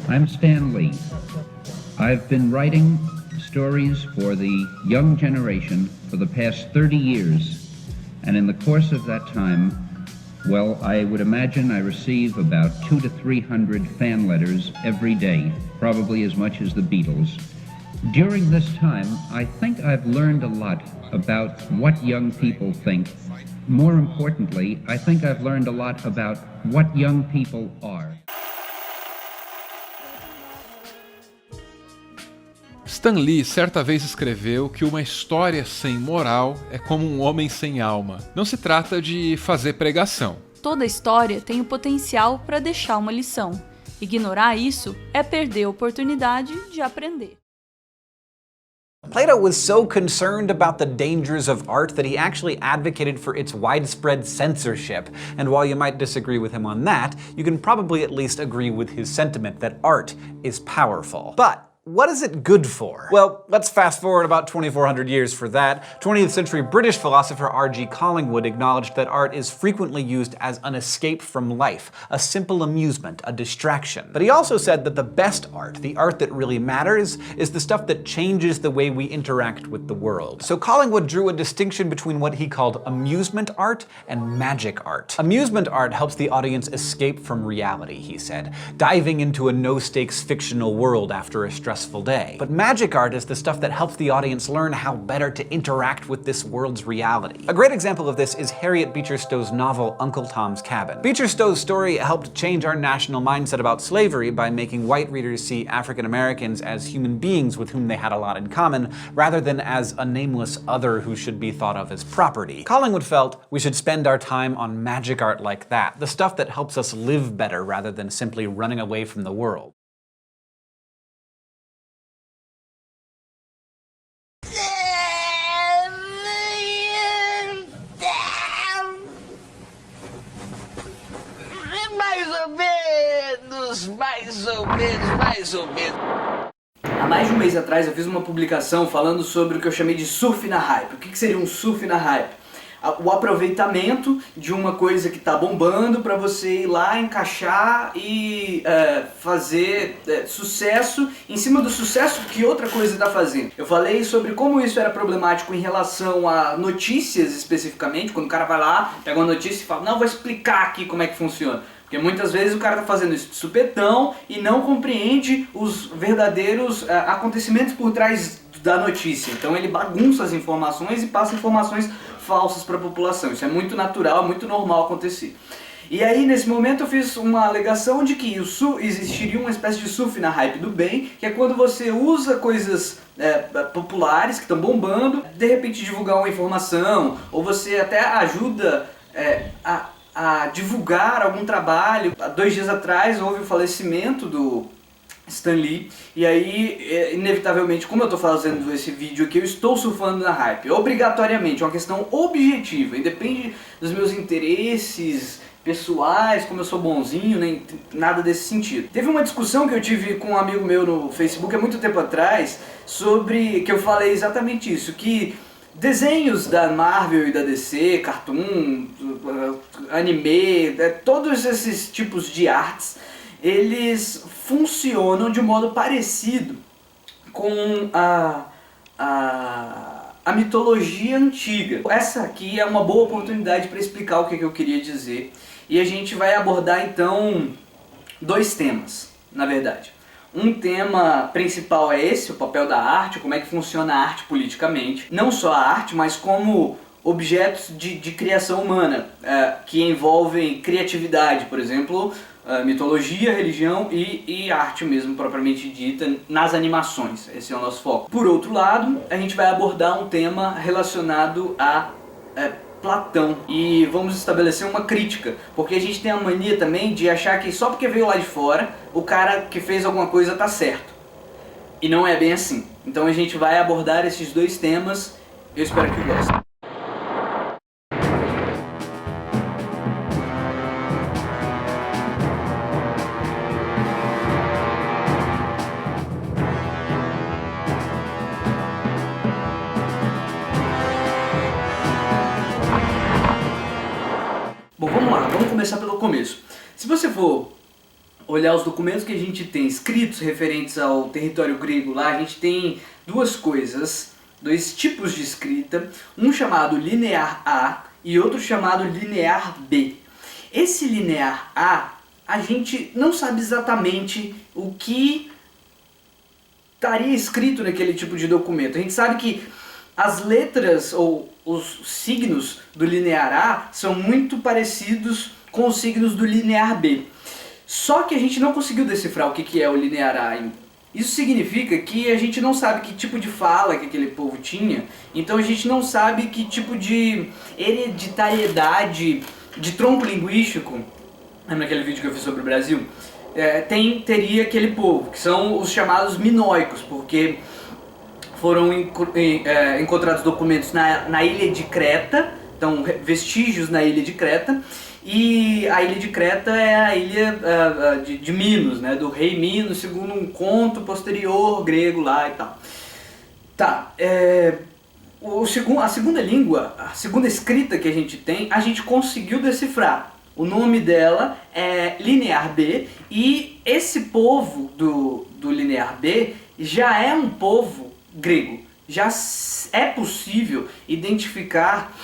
I'm Stan Lee. I've been writing stories for the young generation for the past 30 years, and in the course of that time, well, I would imagine I receive about 200 to 300 fan letters every day, probably as much as the Beatles. During this time, I think I've learned a lot about what young people think. More importantly, I think I've learned a lot about what young people are. Stan Lee certa vez escreveu que uma história sem moral é como um homem sem alma. Não se trata de fazer pregação. Toda história tem o potencial para deixar uma lição. Ignorar isso é perder a oportunidade de aprender. Plato was so concerned about the dangers of art that he actually advocated for its widespread censorship. And while you might disagree with him on that, you can probably at least agree with his sentiment that art is powerful. But what is it good for? Well, let's fast forward about 2,400 years for that. 20th century British philosopher R.G. Collingwood acknowledged that art is frequently used as an escape from life, a simple amusement, a distraction. But he also said that the best art, the art that really matters, is the stuff that changes the way we interact with the world. So Collingwood drew a distinction between what he called amusement art and magic art. Amusement art helps the audience escape from reality, he said, diving into a no-stakes fictional world after a stressful day. But magic art is the stuff that helps the audience learn how better to interact with this world's reality. A great example of this is Harriet Beecher Stowe's novel Uncle Tom's Cabin. Beecher Stowe's story helped change our national mindset about slavery by making white readers see African Americans as human beings with whom they had a lot in common, rather than as a nameless other who should be thought of as property. Collingwood felt we should spend our time on magic art like that, the stuff that helps us live better rather than simply running away from the world. Mais ou menos. Há mais de um mês atrás eu fiz uma publicação falando sobre o que eu chamei de surf na hype. O que seria um surf na hype? O aproveitamento de uma coisa que está bombando para você ir lá, encaixar e fazer sucesso em cima do sucesso que outra coisa está fazendo. Eu falei sobre como isso era problemático em relação a notícias especificamente, quando o cara vai lá, pega uma notícia e fala, não, vou explicar aqui como é que funciona. Porque muitas vezes o cara está fazendo isso de supetão e não compreende os verdadeiros acontecimentos por trás da notícia. Então ele bagunça as informações e passa informações falsas para a população. Isso é muito natural, é muito normal acontecer. E aí nesse momento eu fiz uma alegação de que existiria uma espécie de surf na hype do bem, que é quando você usa coisas populares que estão bombando, de repente divulgar uma informação, ou você até ajuda a divulgar algum trabalho. Há 2 dias atrás houve o falecimento do Stan Lee, e aí, inevitavelmente, como eu estou fazendo esse vídeo aqui, eu estou surfando na hype, obrigatoriamente, é uma questão objetiva, independe dos meus interesses pessoais, como eu sou bonzinho, nem nada desse sentido. Teve uma discussão que eu tive com um amigo meu no Facebook há muito tempo atrás, sobre que eu falei exatamente isso, que desenhos da Marvel e da DC, cartoon, anime, todos esses tipos de artes, eles funcionam de modo parecido com a mitologia antiga. Essa aqui é uma boa oportunidade para explicar o que eu queria dizer. E a gente vai abordar então 2 temas, na verdade. Um tema principal é esse, o papel da arte, como é que funciona a arte politicamente. Não só a arte, mas como objetos de criação humana, que envolvem criatividade, por exemplo, mitologia, religião e arte mesmo, propriamente dita, nas animações. Esse é o nosso foco. Por outro lado, a gente vai abordar um tema relacionado a Platão, e vamos estabelecer uma crítica, porque a gente tem a mania também de achar que só porque veio lá de fora, o cara que fez alguma coisa tá certo. E não é bem assim. Então a gente vai abordar esses 2 temas, eu espero que gostem. Bom, vamos lá, vamos começar pelo começo. Se você for olhar os documentos que a gente tem escritos referentes ao território grego lá, a gente tem duas coisas, dois tipos de escrita, um chamado linear A e outro chamado linear B. Esse linear a gente não sabe exatamente o que estaria escrito naquele tipo de documento. A gente sabe que as letras ou os signos do linear A são muito parecidos com os signos do linear B. Só que a gente não conseguiu decifrar o que é o linear A ainda. Isso significa que a gente não sabe que tipo de fala que aquele povo tinha, então a gente não sabe que tipo de hereditariedade, de tronco linguístico, lembra aquele vídeo que eu fiz sobre o Brasil? Teria aquele povo, que são os chamados minoicos, porque foram encontrados documentos na ilha de Creta, então vestígios na ilha de Creta, e a ilha de Creta é a ilha de Minos, né, do rei Minos, segundo um conto posterior grego lá e tal. Tá, a segunda língua, a segunda escrita que a gente conseguiu decifrar. O nome dela é Linear B, e esse povo do Linear B já é um povo grego. Já é possível identificar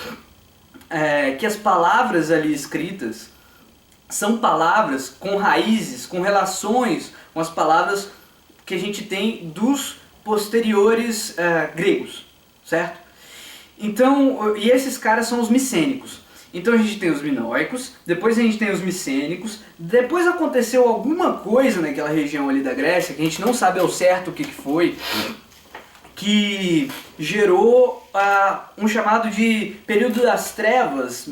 que as palavras ali escritas são palavras com raízes, com relações com as palavras que a gente tem dos posteriores gregos, certo? Então, e esses caras são os micênicos. Então a gente tem os minoicos, depois a gente tem os micênicos, depois aconteceu alguma coisa naquela região ali da Grécia, que a gente não sabe ao certo o que foi, que gerou um chamado de período das trevas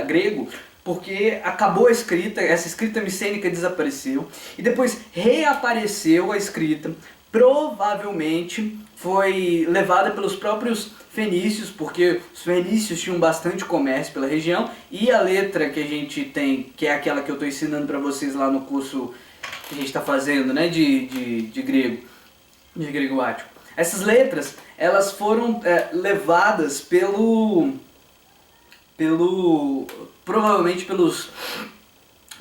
grego, porque acabou a escrita, essa escrita micênica desapareceu, e depois reapareceu a escrita, provavelmente foi levada pelos próprios fenícios, porque os fenícios tinham bastante comércio pela região, e a letra que a gente tem, que é aquela que eu estou ensinando para vocês lá no curso que a gente está fazendo, né, de grego ático. Essas letras, elas foram levadas provavelmente pelos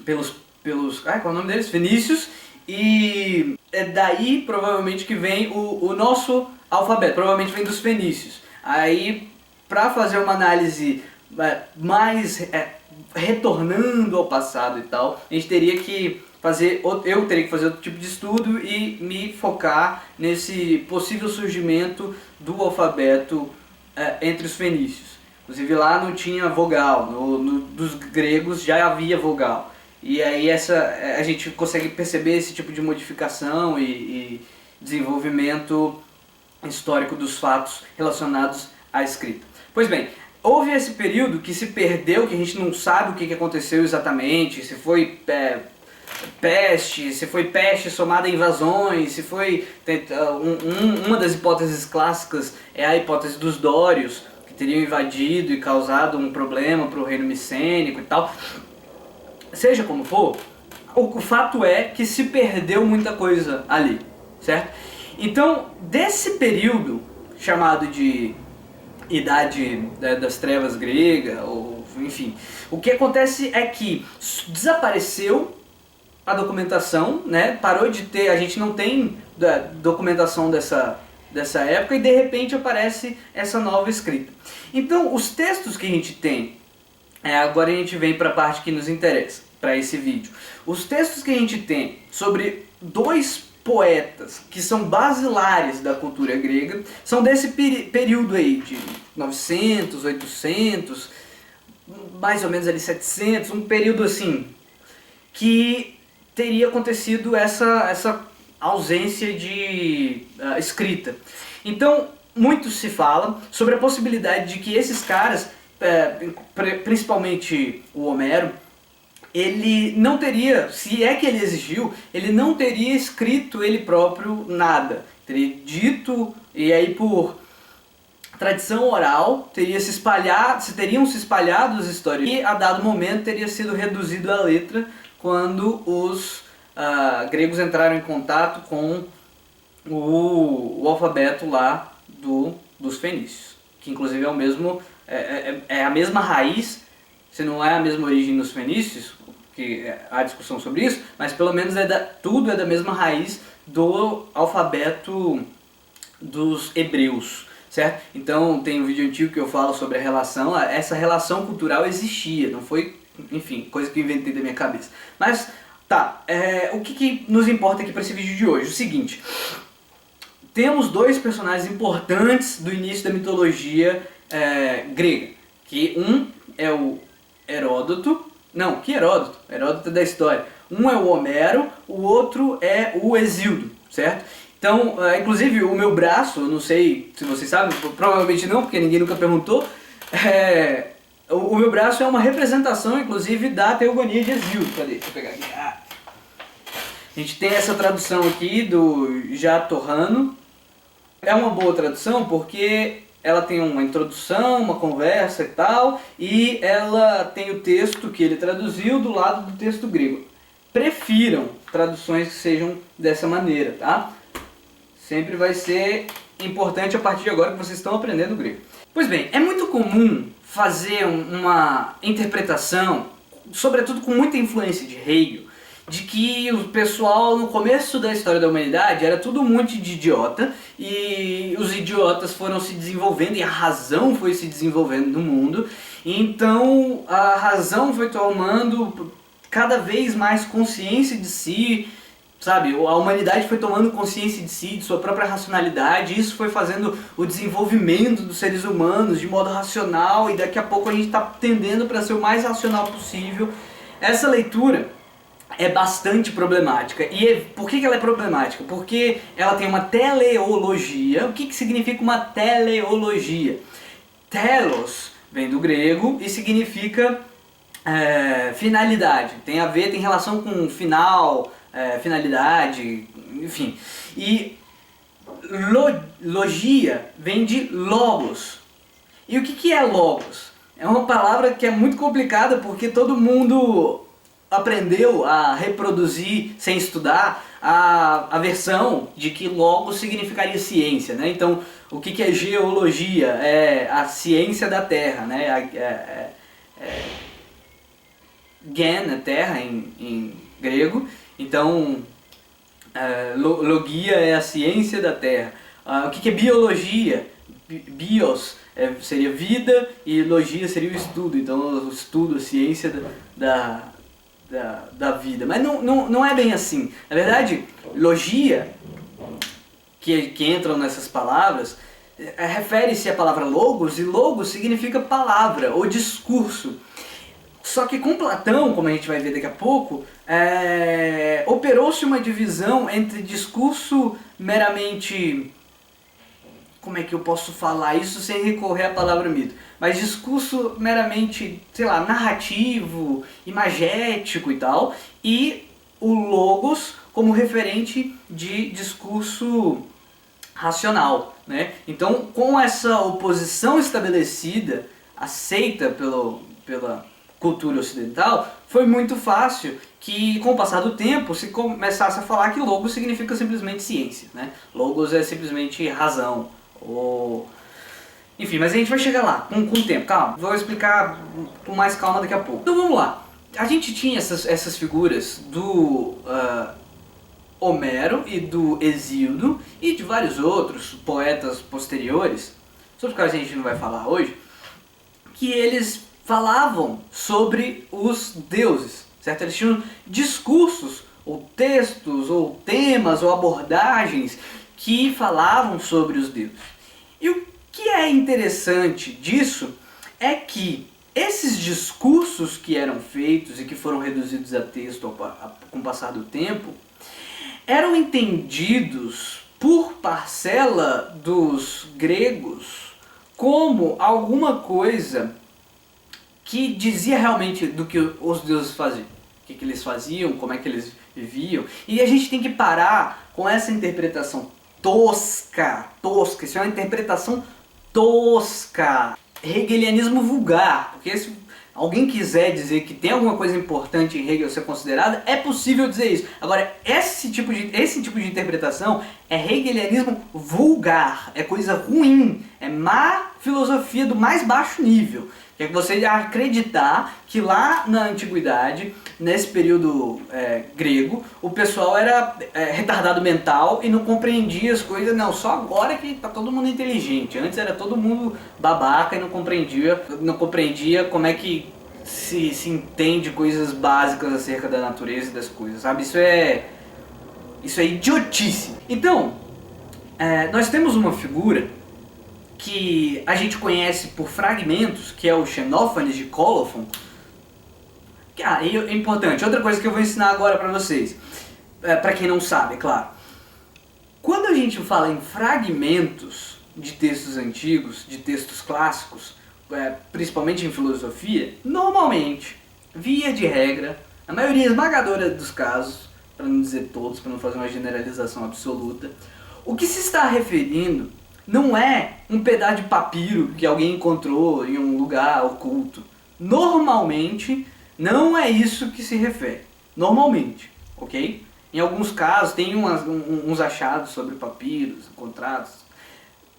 qual é o nome deles? Fenícios, e é daí provavelmente que vem o nosso alfabeto, provavelmente vem dos fenícios. Aí, para fazer uma análise mais retornando ao passado e tal, a gente teria que eu teria que fazer outro tipo de estudo e me focar nesse possível surgimento do alfabeto entre os fenícios. Inclusive lá não tinha vogal, dos gregos já havia vogal. E aí a gente consegue perceber esse tipo de modificação e desenvolvimento histórico dos fatos relacionados à escrita. Pois bem, houve esse período que se perdeu, que a gente não sabe o que aconteceu exatamente, se foi peste somada a invasões, se foi uma das hipóteses clássicas é a hipótese dos dórios, que teriam invadido e causado um problema para o reino micênico e tal. Seja como for, o fato é que se perdeu muita coisa ali, certo? Então, desse período chamado de Idade das Trevas grega, ou enfim, o que acontece é que desapareceu a documentação, né? Parou de ter, a gente não tem documentação dessa época, e de repente aparece essa nova escrita. Então, os textos que a gente tem, agora a gente vem para a parte que nos interessa, para esse vídeo. Os textos que a gente tem sobre dois poetas que são basilares da cultura grega são desse período aí, de 900, 800, mais ou menos ali 700, um período assim, que teria acontecido essa ausência de escrita. Então, muito se fala sobre a possibilidade de que esses caras, principalmente o Homero, ele não teria, se é que ele existiu, ele não teria escrito ele próprio nada. Teria dito, e aí por tradição oral, teriam se espalhado as histórias, e a dado momento teria sido reduzido a letra quando os gregos entraram em contato com o alfabeto lá dos fenícios, que inclusive é o mesmo, é a mesma raiz. Se não é a mesma origem dos fenícios, porque há discussão sobre isso, mas pelo menos tudo é da mesma raiz do alfabeto dos hebreus, certo? Então tem um vídeo antigo que eu falo sobre a relação, essa relação cultural existia, não foi, enfim, coisa que eu inventei da minha cabeça. Mas, tá, o que nos importa aqui para esse vídeo de hoje? O seguinte, temos dois personagens importantes do início da mitologia grega, que um é o Heródoto, não, que Heródoto? Heródoto é da história. Um é o Homero, o outro é o Hesíodo, certo? Então, inclusive o meu braço, eu não sei se vocês sabem, provavelmente não, porque ninguém nunca perguntou, o meu braço é uma representação, inclusive, da Teogonia de Hesíodo. Cadê? Deixa eu pegar aqui. A gente tem essa tradução aqui do Jatorrano. É uma boa tradução porque ela tem uma introdução, uma conversa e tal, e ela tem o texto que ele traduziu do lado do texto grego. Prefiram traduções que sejam dessa maneira, tá? Sempre vai ser importante a partir de agora que vocês estão aprendendo grego. Pois bem, é muito comum fazer uma interpretação, sobretudo com muita influência de Hegel, de que o pessoal no começo da história da humanidade era tudo um monte de idiota e os idiotas foram se desenvolvendo e a razão foi se desenvolvendo no mundo. Então a razão foi tomando cada vez mais consciência de si, sabe? A humanidade foi tomando consciência de si, de sua própria racionalidade, e isso foi fazendo o desenvolvimento dos seres humanos de modo racional, e daqui a pouco a gente está tendendo para ser o mais racional possível. Essa leitura é bastante problemática. E por que ela é problemática? Porque ela tem uma teleologia. O que significa uma teleologia? Telos vem do grego e significa finalidade. Tem relação com final, finalidade, enfim. E logia vem de logos. E o que é logos? É uma palavra que é muito complicada porque todo mundo aprendeu a reproduzir sem estudar a versão de que logos significaria ciência, né? Então, o que é geologia? É a ciência da Terra, né? Gen é terra em grego, então logia é a ciência da Terra. O que é biologia? Bios seria vida e logia seria o estudo, então o estudo, a ciência da vida. Mas não é bem assim. Na verdade, logia, que entram nessas palavras, refere-se à palavra logos, e logos significa palavra ou discurso. Só que com Platão, como a gente vai ver daqui a pouco, operou-se uma divisão entre discurso meramente... Como é que eu posso falar isso sem recorrer à palavra mito? Mas discurso meramente, sei lá, narrativo, imagético e tal, e o logos como referente de discurso racional, né? Então, com essa oposição estabelecida, aceita pela cultura ocidental, foi muito fácil que, com o passar do tempo, se começasse a falar que logos significa simplesmente ciência, né? Logos é simplesmente razão, enfim, mas a gente vai chegar lá com o tempo, calma, vou explicar com mais calma daqui a pouco. Então vamos lá, a gente tinha essas figuras do Homero e do Hesíodo e de vários outros poetas posteriores, sobre os quais a gente não vai falar hoje, que eles falavam sobre os deuses, certo? Eles tinham discursos, ou textos, ou temas, ou abordagens que falavam sobre os deuses. E o que é interessante disso é que esses discursos que eram feitos e que foram reduzidos a texto com o passar do tempo, eram entendidos por parcela dos gregos como alguma coisa que dizia realmente do que os deuses faziam. O que eles faziam, como é que eles viviam. E a gente tem que parar com essa interpretação tosca, isso é uma interpretação tosca, hegelianismo vulgar, porque se alguém quiser dizer que tem alguma coisa importante em Hegel ser considerada, é possível dizer isso. Agora, esse tipo de interpretação é hegelianismo vulgar, é coisa ruim, é má filosofia do mais baixo nível, que é você acreditar que lá na antiguidade, nesse período grego, o pessoal era retardado mental e não compreendia as coisas. Não, só agora que tá todo mundo inteligente. Antes era todo mundo babaca e não compreendia como é que se entende coisas básicas acerca da natureza e das coisas, sabe? Isso é idiotice. Então, nós temos uma figura que a gente conhece por fragmentos, que é o Xenófanes de Colophon. É importante, outra coisa que eu vou ensinar agora pra vocês, pra quem não sabe, é claro. Quando a gente fala em fragmentos de textos antigos, de textos clássicos, principalmente em filosofia, normalmente, via de regra, a maioria esmagadora dos casos, para não dizer todos, para não fazer uma generalização absoluta, o que se está referindo não é um pedaço de papiro que alguém encontrou em um lugar oculto. Normalmente, não é isso que se refere. Normalmente, ok? Em alguns casos, tem uns achados sobre papiros encontrados.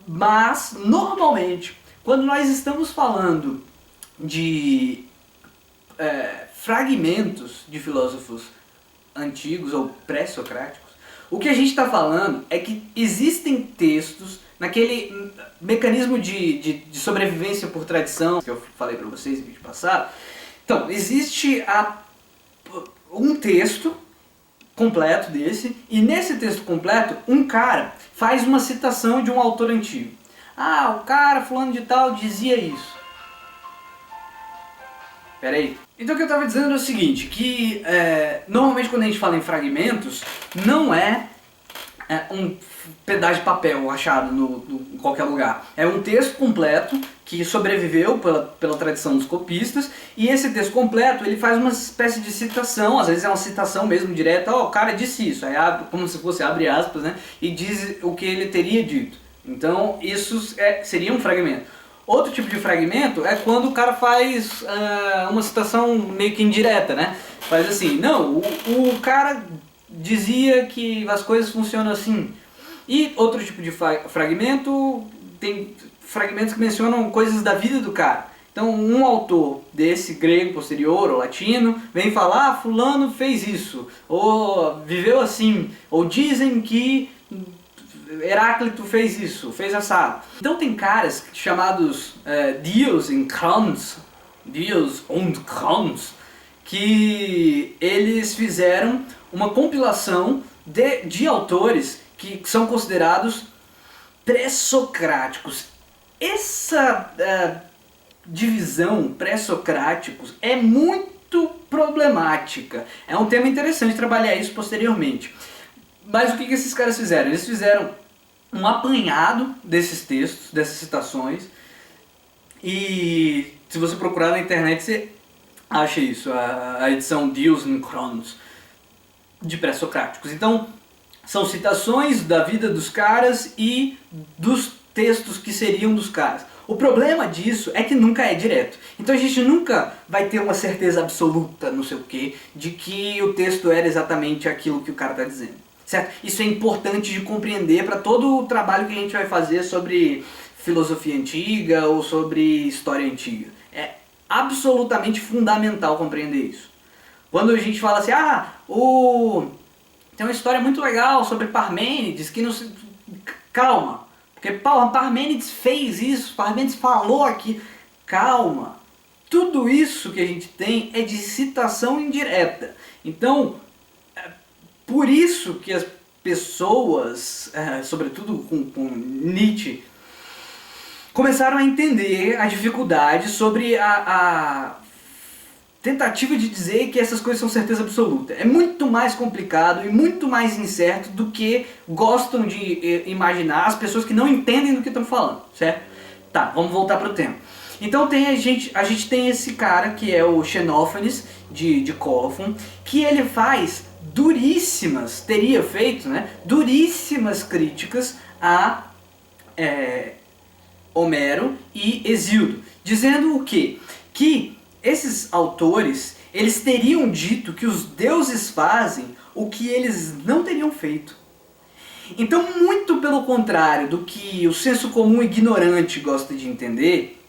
Mas, normalmente, quando nós estamos falando de fragmentos de filósofos antigos ou pré-socráticos, o que a gente está falando é que existem textos naquele mecanismo de sobrevivência por tradição que eu falei para vocês no vídeo passado. Então, existe um texto completo desse, e nesse texto completo, um cara faz uma citação de um autor antigo. Ah, o cara fulano de tal dizia isso. Pera aí. Então o que eu estava dizendo é o seguinte, que normalmente quando a gente fala em fragmentos, não é um pedaço de papel achado em qualquer lugar. É um texto completo que sobreviveu pela tradição dos copistas, e esse texto completo ele faz uma espécie de citação, às vezes é uma citação mesmo direta, o cara disse isso, aí como se fosse abre aspas, né, e diz o que ele teria dito. Então isso seria um fragmento. Outro tipo de fragmento é quando o cara faz uma citação meio que indireta, né? Faz assim, não, o cara dizia que as coisas funcionam assim. E outro tipo de fragmento, tem fragmentos que mencionam coisas da vida do cara. Então um autor desse, grego posterior ou latino, vem falar, fulano fez isso, ou viveu assim, ou dizem que Heráclito fez isso, fez assado. Então tem caras chamados Dios und Krons, que eles fizeram uma compilação de autores que são considerados pré-socráticos. Essa divisão pré-socráticos é muito problemática. É um tema interessante trabalhar isso posteriormente. Mas o que esses caras fizeram? Eles fizeram um apanhado desses textos, dessas citações, e se você procurar na internet você acha isso, a edição Dios und Kronos de pré-socráticos. Então, são citações da vida dos caras e dos textos que seriam dos caras. O problema disso é que nunca é direto. Então a gente nunca vai ter uma certeza absoluta, não sei o que, de que o texto era exatamente aquilo que o cara está dizendo. Certo? Isso é importante de compreender para todo o trabalho que a gente vai fazer sobre filosofia antiga ou sobre história antiga. É absolutamente fundamental compreender isso. Quando a gente fala assim, tem uma história muito legal sobre Parmênides, que não se... Calma, porque Parmênides fez isso, Parmênides falou aqui. Calma, tudo isso que a gente tem é de citação indireta. Então, por isso que as pessoas, sobretudo com Nietzsche, começaram a entender a dificuldade sobre a tentativa de dizer que essas coisas são certeza absoluta. É muito mais complicado e muito mais incerto do que gostam de imaginar as pessoas que não entendem do que estão falando, certo? Tá, vamos voltar para o tema. Então a gente tem esse cara que é o Xenófanes de Colophon, que ele faz teria feito, né, duríssimas críticas a Homero e Hesíodo, dizendo o quê? Que esses autores, eles teriam dito que os deuses fazem o que eles não teriam feito. Então, muito pelo contrário do que o senso comum ignorante gosta de entender,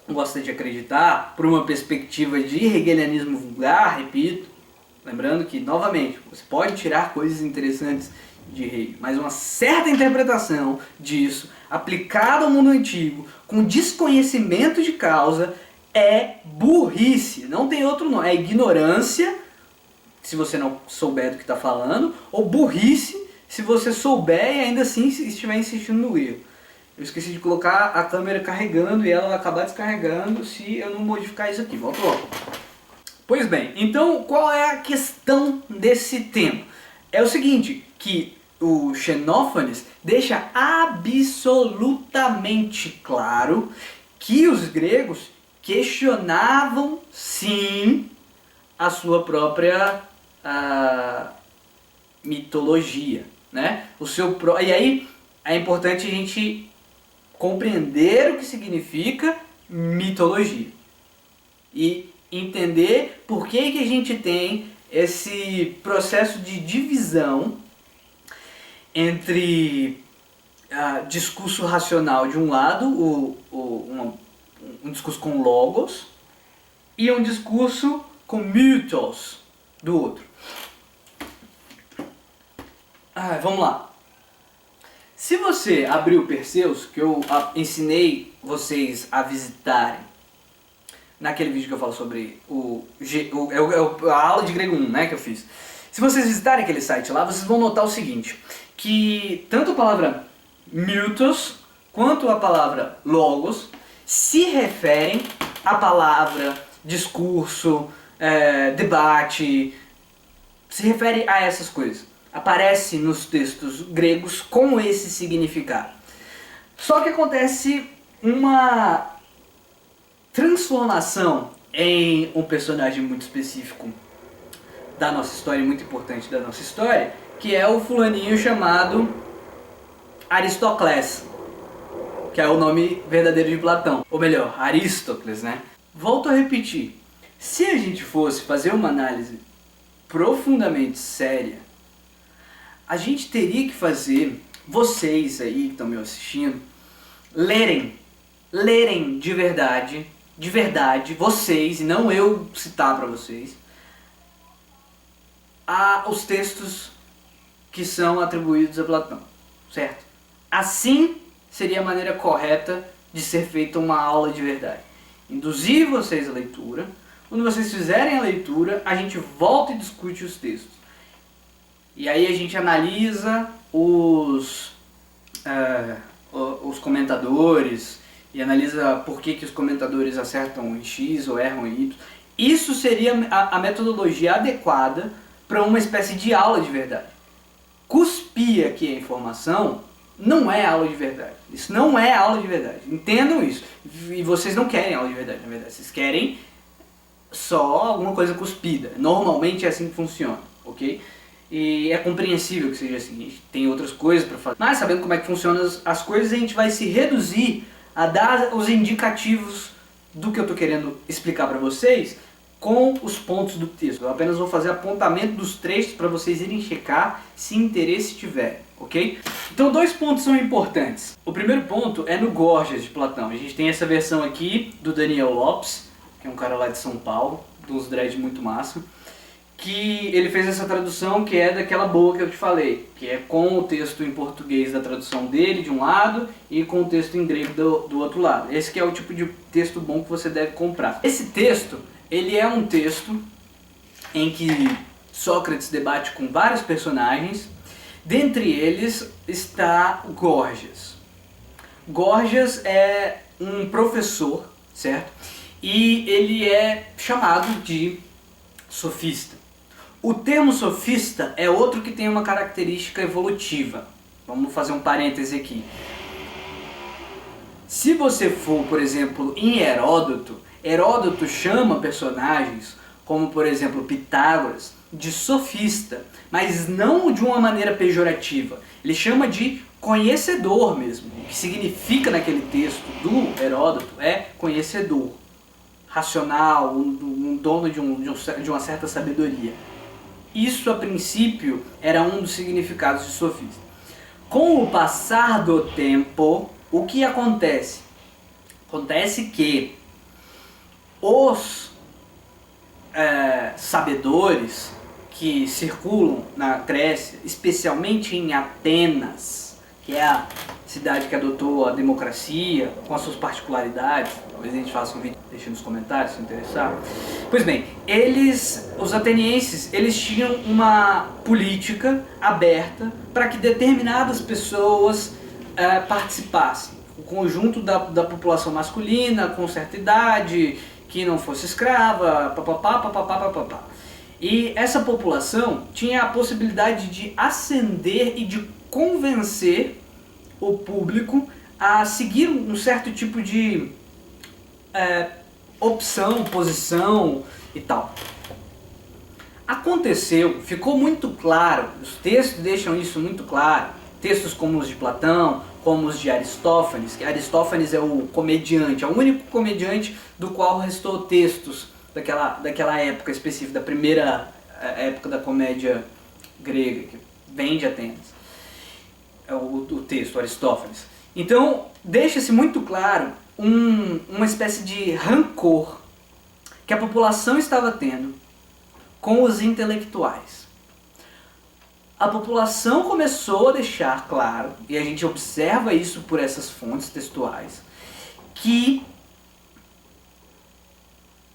gosta de acreditar, por uma perspectiva de hegelianismo vulgar, repito, lembrando que, novamente, você pode tirar coisas interessantes de Hegel, mas uma certa interpretação disso, aplicada ao mundo antigo, com desconhecimento de causa, é burrice. Não tem outro nome. É ignorância, se você não souber do que está falando, ou burrice, se você souber e ainda assim estiver insistindo no erro. Eu esqueci de colocar a câmera carregando e ela vai acabar descarregando se eu não modificar isso aqui. Volto logo. Pois bem, então qual é a questão desse tema? É o seguinte, que o Xenófanes deixa absolutamente claro que os gregos questionavam sim a sua própria mitologia, né? E aí é importante a gente compreender o que significa mitologia e entender por que a gente tem esse processo de divisão entre discurso racional de um lado, um discurso com logos, e um discurso com mythos do outro. Vamos lá. Se você abrir o Perseus, que eu ensinei vocês a visitarem, naquele vídeo que eu falo sobre a aula de grego 1, né, que eu fiz. Se vocês visitarem aquele site lá, vocês vão notar o seguinte, que tanto a palavra mythos quanto a palavra logos se referem à palavra discurso, debate, se refere a essas coisas. Aparece nos textos gregos com esse significado. Só que acontece uma transformação em um personagem muito específico da nossa história, muito importante da nossa história, que é o fulaninho chamado Aristócles, que é o nome verdadeiro de Platão, ou melhor, Aristócles, né? Volto a repetir, se a gente fosse fazer uma análise profundamente séria, a gente teria que fazer, vocês aí que estão me assistindo, lerem de verdade, vocês, e não eu citar para vocês, os textos que são atribuídos a Platão, certo? Assim seria a maneira correta de ser feita uma aula de verdade. Induzir vocês à leitura, quando vocês fizerem a leitura, a gente volta e discute os textos. E aí a gente analisa os comentadores e analisa por que os comentadores acertam em X ou erram em Y. Isso seria a metodologia adequada para uma espécie de aula de verdade. Cuspir aqui a informação não é aula de verdade. Isso não é aula de verdade. Entendam isso. E vocês não querem aula de verdade, na verdade. Vocês querem só alguma coisa cuspida. Normalmente é assim que funciona, ok? E é compreensível que seja assim, a gente tem outras coisas para fazer. Mas sabendo como é que funcionam as coisas, a gente vai se reduzir a dar os indicativos do que eu estou querendo explicar para vocês com os pontos do texto. Eu apenas vou fazer apontamento dos trechos para vocês irem checar se interesse tiver, ok? Então 2 pontos são importantes. O primeiro ponto é no Gorgias de Platão. A gente tem essa versão aqui do Daniel Lopes, que é um cara lá de São Paulo, de uns dreads muito massa, que ele fez essa tradução que é daquela boa que eu te falei, que é com o texto em português da tradução dele de um lado e com o texto em grego do outro lado. Esse que é o tipo de texto bom que você deve comprar. Esse texto, ele é um texto em que Sócrates debate com vários personagens, dentre eles está Gorgias. Gorgias é um professor, certo? E ele é chamado de sofista. O termo sofista é outro que tem uma característica evolutiva. Vamos fazer um parêntese aqui. Se você for, por exemplo, em Heródoto, Heródoto chama personagens, como por exemplo Pitágoras, de sofista, mas não de uma maneira pejorativa. Ele chama de conhecedor mesmo. O que significa naquele texto do Heródoto é conhecedor, racional, um dono de uma certa sabedoria. Isso, a princípio, era um dos significados de sofista. Com o passar do tempo, o que acontece? Acontece que os sabedores que circulam na Grécia, especialmente em Atenas, que é a cidade que adotou a democracia, com as suas particularidades, talvez a gente faça um vídeo, deixe nos comentários se interessar. Pois bem, os atenienses, eles tinham uma política aberta para que determinadas pessoas participassem. O conjunto da população masculina, com certa idade, que não fosse escrava, papapá. E essa população tinha a possibilidade de ascender e de convencer o público a seguir um certo tipo de opção, posição e tal. Aconteceu, ficou muito claro, os textos deixam isso muito claro, textos como os de Platão, como os de Aristófanes, que Aristófanes é o comediante, é o único comediante do qual restou textos daquela época específica, da primeira época da comédia grega, que vem de Atenas, é o texto, Aristófanes. Então, deixa-se muito claro uma espécie de rancor que a população estava tendo com os intelectuais. A população começou a deixar claro, e a gente observa isso por essas fontes textuais, que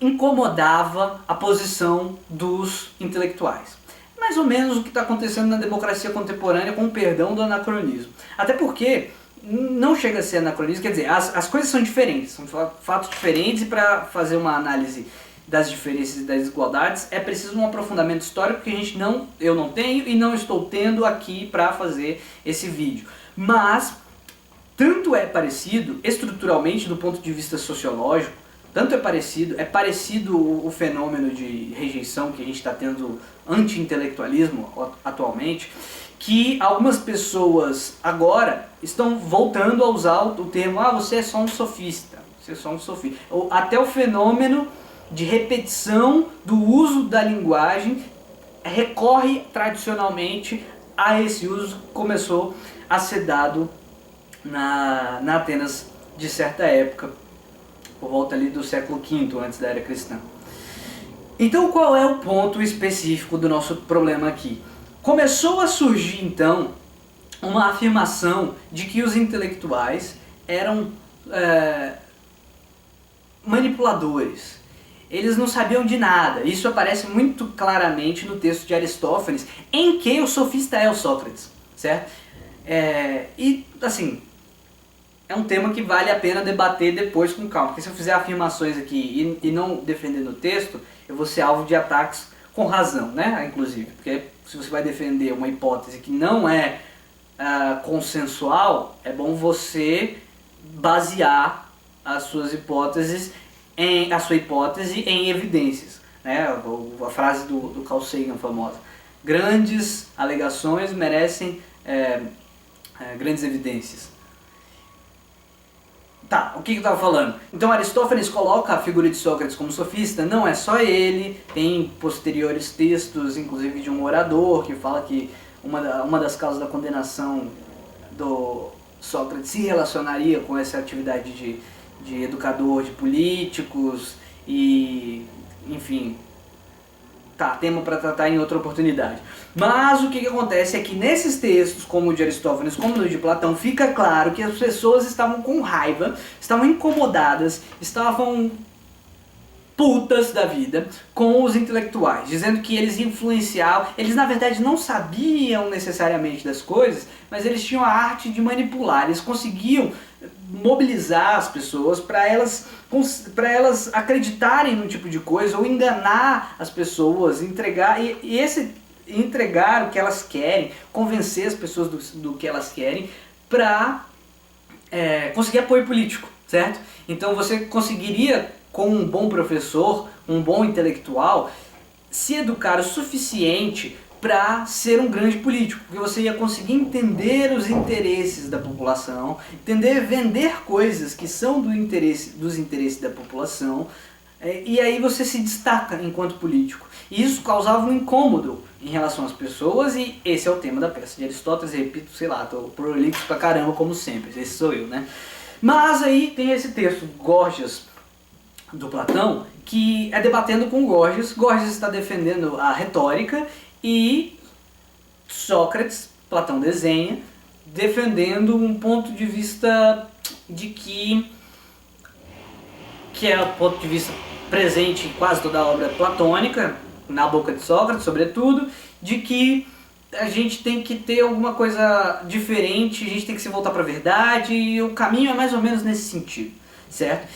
incomodava a posição dos intelectuais. Mais ou menos o que está acontecendo na democracia contemporânea, com o perdão do anacronismo. Até porque não chega a ser anacronismo, quer dizer, as coisas são diferentes, são fatos diferentes, e para fazer uma análise das diferenças e das desigualdades é preciso um aprofundamento histórico que eu não tenho e não estou tendo aqui para fazer esse vídeo. Mas tanto é parecido estruturalmente do ponto de vista sociológico, tanto é parecido o fenômeno de rejeição que a gente está tendo anti-intelectualismo atualmente, que algumas pessoas agora estão voltando a usar o termo você é só um sofista, você é só um sofista. Até o fenômeno de repetição do uso da linguagem recorre tradicionalmente a esse uso que começou a ser dado na Atenas de certa época, por volta ali do século V, antes da era cristã. Então qual é o ponto específico do nosso problema aqui? Começou a surgir então uma afirmação de que os intelectuais eram manipuladores. Eles não sabiam de nada. Isso aparece muito claramente no texto de Aristófanes, em que o sofista é o Sócrates, certo? E assim, é um tema que vale a pena debater depois com calma, porque se eu fizer afirmações aqui e não defender no texto, eu vou ser alvo de ataques com razão, né? Inclusive, porque se você vai defender uma hipótese que não é consensual, é bom você basear as suas hipóteses a sua hipótese em evidências, né? A frase do Carl Sagan famosa: grandes alegações merecem grandes evidências. Tá, o que eu estava falando? Então Aristófanes coloca a figura de Sócrates como sofista. Não é só ele, tem posteriores textos, inclusive de um orador, que fala que uma das causas da condenação do Sócrates se relacionaria com essa atividade de educador de políticos e, enfim, tá, tema para tratar em outra oportunidade. Mas o que acontece é que nesses textos, como o de Aristófanes, como o de Platão, fica claro que as pessoas estavam com raiva, estavam incomodadas, estavam putas da vida com os intelectuais, dizendo que eles influenciavam, eles na verdade não sabiam necessariamente das coisas, mas eles tinham a arte de manipular, eles conseguiam mobilizar as pessoas para elas acreditarem num tipo de coisa, ou enganar as pessoas, entregar o que elas querem, convencer as pessoas do que elas querem para conseguir apoio político, certo? Então você conseguiria, com um bom professor, um bom intelectual, se educar o suficiente para ser um grande político, porque você ia conseguir entender os interesses da população, vender coisas que são dos interesses da população, E aí você se destaca enquanto político. E isso causava um incômodo em relação às pessoas, e esse é o tema da peça de Aristóteles. Repito, sei lá, tô prolixo pra caramba como sempre, esse sou eu, né? Mas aí tem esse texto, Gorgias, do Platão, que é debatendo com Gorgias. Gorgias está defendendo a retórica e Sócrates, Platão desenha, defendendo um ponto de vista de que é o ponto de vista presente em quase toda a obra platônica, na boca de Sócrates sobretudo, de que a gente tem que ter alguma coisa diferente, a gente tem que se voltar para a verdade, e o caminho é mais ou menos nesse sentido, certo?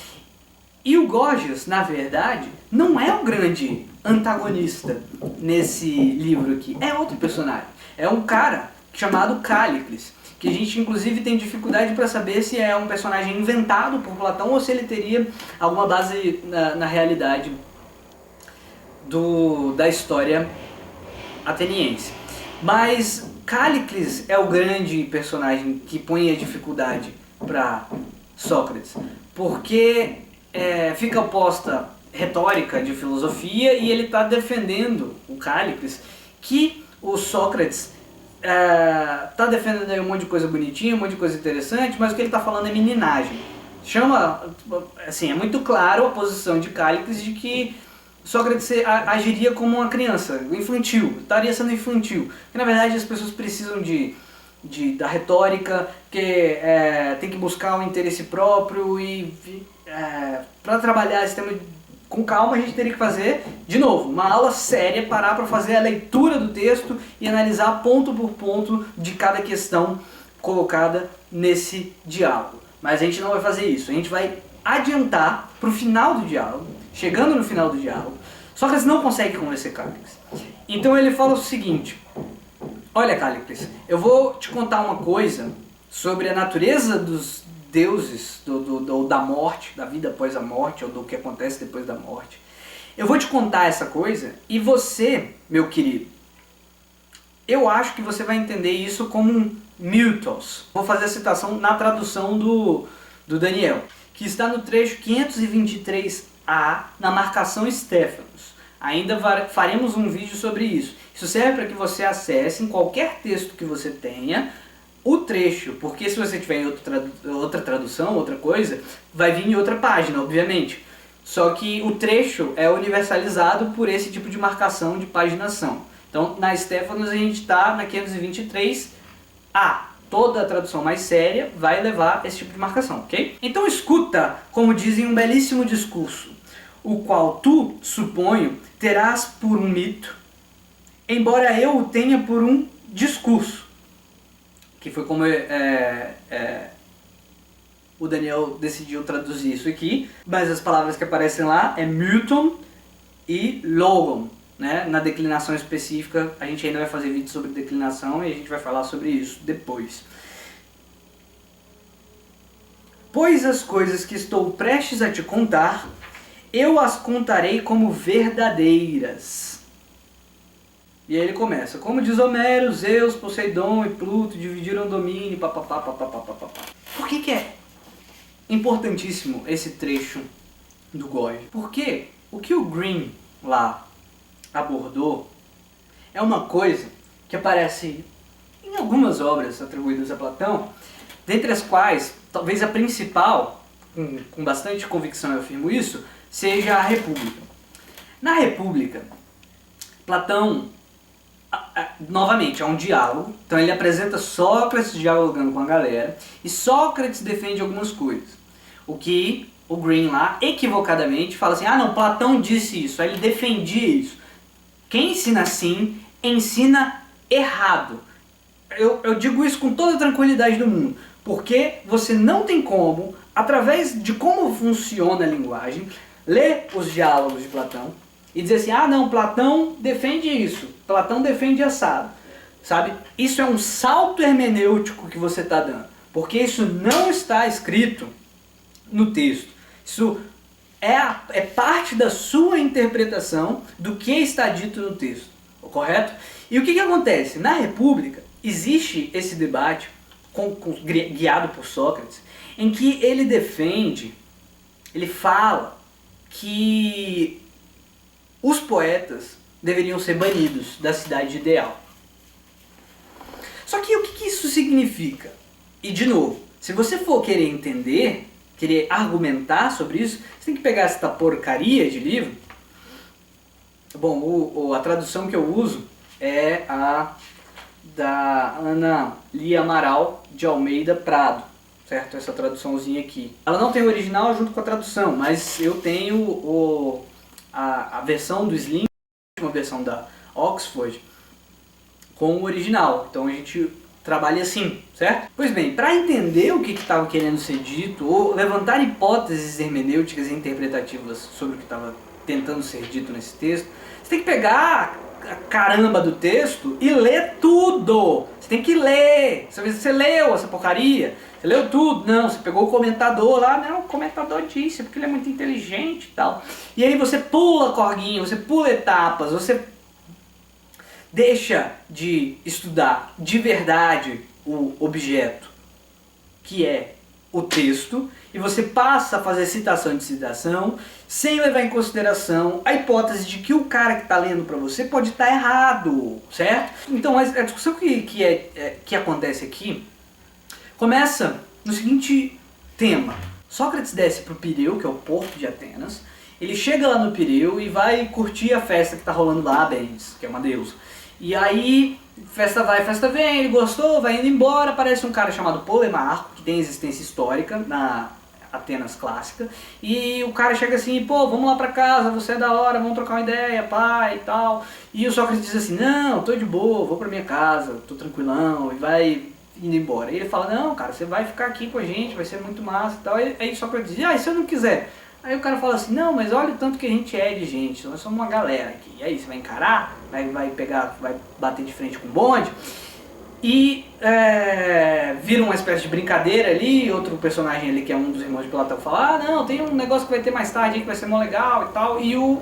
E o Gorgias, na verdade, não é o grande antagonista nesse livro aqui, é outro personagem, é um cara chamado Cállicles, que a gente inclusive tem dificuldade para saber se é um personagem inventado por Platão ou se ele teria alguma base na realidade da história ateniense. Mas Cállicles é o grande personagem que põe a dificuldade para Sócrates, porque fica oposta retórica de filosofia, e ele está defendendo, o Cállicles, que o Sócrates tá defendendo aí um monte de coisa bonitinha, um monte de coisa interessante, mas o que ele está falando é meninagem. Assim, é muito claro a posição de Cállicles de que Sócrates agiria como uma criança, infantil, estaria sendo infantil. Que na verdade as pessoas precisam da retórica, que tem que buscar um interesse próprio, e para trabalhar esse tema com calma, a gente teria que fazer, de novo, uma aula séria, parar para fazer a leitura do texto e analisar ponto por ponto de cada questão colocada nesse diálogo. Mas a gente não vai fazer isso, a gente vai adiantar para o final do diálogo. Chegando no final do diálogo, Sócrates não consegue convencer Cállicles. Então ele fala o seguinte: olha, Cállicles, eu vou te contar uma coisa sobre a natureza dos deuses, da morte, da vida após a morte, ou do que acontece depois da morte. Eu vou te contar essa coisa, e você, meu querido, eu acho que você vai entender isso como um mythos. Vou fazer a citação na tradução do Daniel, que está no trecho 523a, na marcação Stéphanos. Ainda faremos um vídeo sobre isso. Isso serve para que você acesse em qualquer texto que você tenha o trecho, porque se você tiver em outra tradução, outra coisa, vai vir em outra página, obviamente. Só que o trecho é universalizado por esse tipo de marcação de paginação. Então, na Stéphanos a gente está na 523a. Toda a tradução mais séria vai levar esse tipo de marcação, ok? Então escuta, como dizem, um belíssimo discurso, o qual tu, suponho, terás por um mito, embora eu o tenha por um discurso. Que foi como o Daniel decidiu traduzir isso aqui, mas as palavras que aparecem lá é mython e logon, né? Na declinação específica, a gente ainda vai fazer vídeo sobre declinação e a gente vai falar sobre isso depois. Pois as coisas que estou prestes a te contar, eu as contarei como verdadeiras. E aí ele começa: como diz Homero, Zeus, Poseidon e Pluto dividiram o domínio, papapá, papapá, papapá. Por que é importantíssimo esse trecho do Gorgias? Porque o que o Green lá abordou é uma coisa que aparece em algumas obras atribuídas a Platão, dentre as quais, talvez a principal, com bastante convicção eu afirmo isso, seja a República. Na República, Platão, novamente, é um diálogo, então ele apresenta Sócrates dialogando com a galera, e Sócrates defende algumas coisas. O que o Green lá, equivocadamente, fala assim: ah não, Platão disse isso, aí ele defendia isso. Quem ensina assim, ensina errado. Eu digo isso com toda a tranquilidade do mundo, porque você não tem como, através de como funciona a linguagem, ler os diálogos de Platão e dizer assim: ah não, Platão defende isso, Platão defende assado, sabe? Isso é um salto hermenêutico que você está dando, porque isso não está escrito no texto. Isso é parte da sua interpretação do que está dito no texto, correto? E o que acontece? Na República existe esse debate guiado por Sócrates, em que ele defende, ele fala que os poetas deveriam ser banidos da cidade ideal. Só que o que isso significa? E de novo, se você for querer entender, querer argumentar sobre isso, você tem que pegar essa porcaria de livro. Bom, a tradução que eu uso é a da Ana Lia Amaral de Almeida Prado, certo? Essa traduçãozinha aqui. Ela não tem o original junto com a tradução, mas eu tenho a versão do Slim, uma versão da Oxford, com o original. Então a gente trabalha assim, certo? Pois bem, para entender o que estava querendo ser dito, ou levantar hipóteses hermenêuticas e interpretativas sobre o que estava tentando ser dito nesse texto, você tem que pegar a caramba do texto e ler tudo. Você tem que ler. Você leu essa porcaria? Você leu tudo? Não, você pegou o comentador lá. Não, o comentador disse, porque ele é muito inteligente e tal. E aí você pula corguinho, você pula etapas, você deixa de estudar de verdade o objeto, que é o texto, e você passa a fazer citação de citação, sem levar em consideração a hipótese de que o cara que está lendo para você pode estar errado, certo? Então a discussão que acontece aqui começa no seguinte tema. Sócrates desce para o Pireu, que é o porto de Atenas, ele chega lá no Pireu e vai curtir a festa que está rolando lá, a Bénis, que é uma deusa. E aí, festa vai, festa vem, ele gostou, vai indo embora, aparece um cara chamado Polemarco, que tem existência histórica na Atenas clássica, e o cara chega assim, pô, vamos lá pra casa, você é da hora, vamos trocar uma ideia, pai e tal. E o Sócrates diz assim, não, tô de boa, vou pra minha casa, tô tranquilão, e vai indo embora. E ele fala, não, cara, você vai ficar aqui com a gente, vai ser muito massa e tal. Aí o Sócrates diz, e se eu não quiser? Aí o cara fala assim, não, mas olha o tanto que a gente é de gente, nós somos uma galera aqui. E aí, você vai encarar, vai bater de frente com o bonde, e vira uma espécie de brincadeira ali, outro personagem ali que é um dos irmãos de Platão fala, ah, não, tem um negócio que vai ter mais tarde aí que vai ser mó legal e tal, e o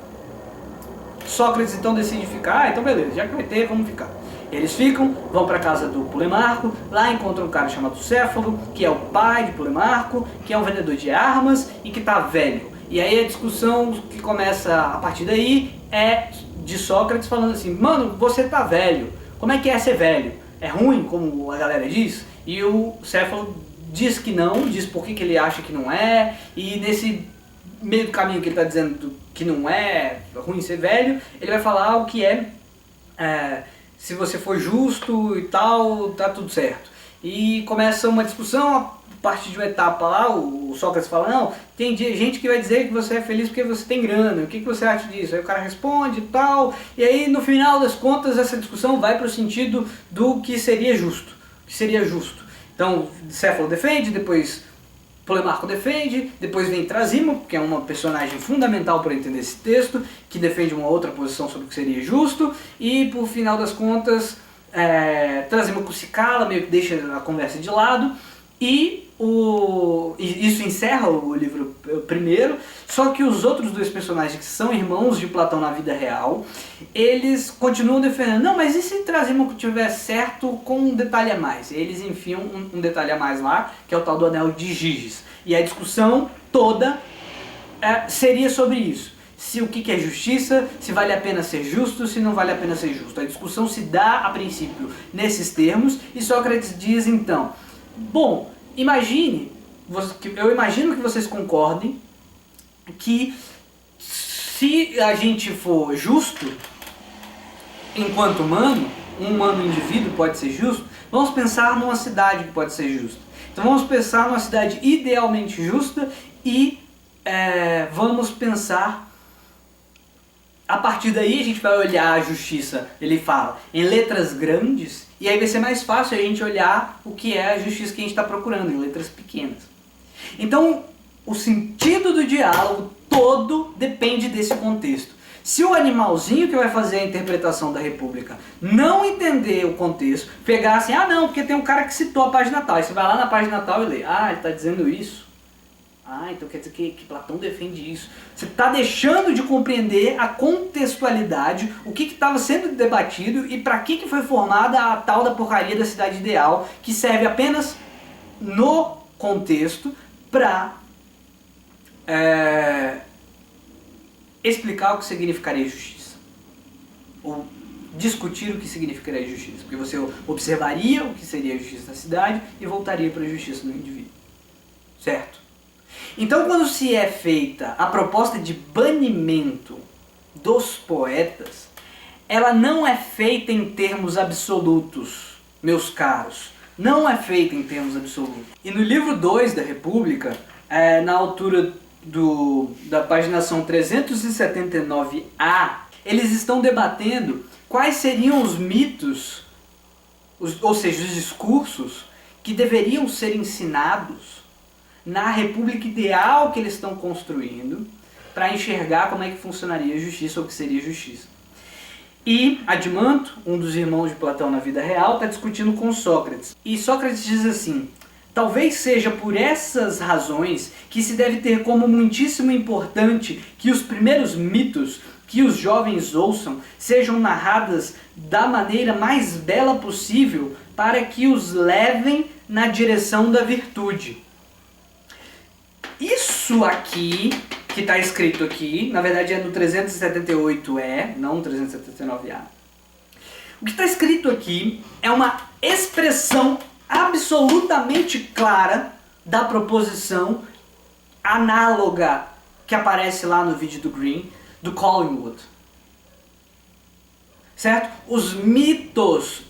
Sócrates então decide ficar, então beleza, já que vai ter, vamos ficar. Eles ficam, vão para casa do Polemarco, lá encontram um cara chamado Céfalo, que é o pai de Polemarco, que é um vendedor de armas e que tá velho. E aí a discussão que começa a partir daí é de Sócrates falando assim, mano, você tá velho, como é que é ser velho? É ruim, como a galera diz? E o Céfalo diz que não, diz por que ele acha que não é, e nesse meio do caminho que ele tá dizendo que não é ruim ser velho, ele vai falar o que se você for justo e tal, tá tudo certo. E começa uma discussão, a partir de uma etapa lá, o Sócrates fala, não, tem gente que vai dizer que você é feliz porque você tem grana, o que você acha disso? Aí o cara responde e tal, e aí no final das contas essa discussão vai para o sentido do que seria justo, Então, Céfalo defende, depois Polemarco defende, depois vem Trasímaco, que é uma personagem fundamental para entender esse texto, que defende uma outra posição sobre o que seria justo, e por final das contas, Trasímaco se cala, meio que deixa a conversa de lado, e isso encerra o livro primeiro, só que os outros dois personagens, que são irmãos de Platão na vida real, eles continuam defendendo, não, mas e se Trasímaco tiver certo com um detalhe a mais? Eles enfiam um detalhe a mais lá, que é o tal do anel de Giges. E a discussão toda seria sobre isso. Se o que é justiça, se vale a pena ser justo, se não vale a pena ser justo. A discussão se dá, a princípio, nesses termos, e Sócrates diz então, bom, eu imagino que vocês concordem que se a gente for justo, enquanto humano, um humano indivíduo pode ser justo, vamos pensar numa cidade que pode ser justa. Então vamos pensar numa cidade idealmente justa e vamos pensar, a partir daí a gente vai olhar a justiça, ele fala, em letras grandes, e aí vai ser mais fácil a gente olhar o que é a justiça que a gente está procurando, em letras pequenas. Então, o sentido do diálogo todo depende desse contexto. Se o animalzinho que vai fazer a interpretação da República não entender o contexto, pegar assim, ah não, porque tem um cara que citou a página tal, aí você vai lá na página tal e lê, ah, ele está dizendo isso. Ah, então quer dizer que Platão defende isso. Você está deixando de compreender a contextualidade, o que estava sendo debatido e para que foi formada a tal da porcaria da cidade ideal, que serve apenas no contexto para explicar o que significaria justiça. Ou discutir o que significaria justiça. Porque você observaria o que seria a justiça da cidade e voltaria para a justiça do indivíduo. Certo? Então, quando se é feita a proposta de banimento dos poetas, ela não é feita em termos absolutos, meus caros. Não é feita em termos absolutos. E no livro 2 da República, na altura da paginação 379A, eles estão debatendo quais seriam os mitos, ou seja, os discursos que deveriam ser ensinados na república ideal que eles estão construindo para enxergar como é que funcionaria a justiça ou o que seria justiça. E Adimanto, um dos irmãos de Platão na vida real, está discutindo com Sócrates. E Sócrates diz assim: talvez seja por essas razões que se deve ter como muitíssimo importante que os primeiros mitos que os jovens ouçam sejam narradas da maneira mais bela possível para que os levem na direção da virtude. Isso aqui, que está escrito aqui, na verdade é no 378E, não no 379A. O que está escrito aqui é uma expressão absolutamente clara da proposição análoga que aparece lá no vídeo do Green, do Collingwood. Certo? Os mitos,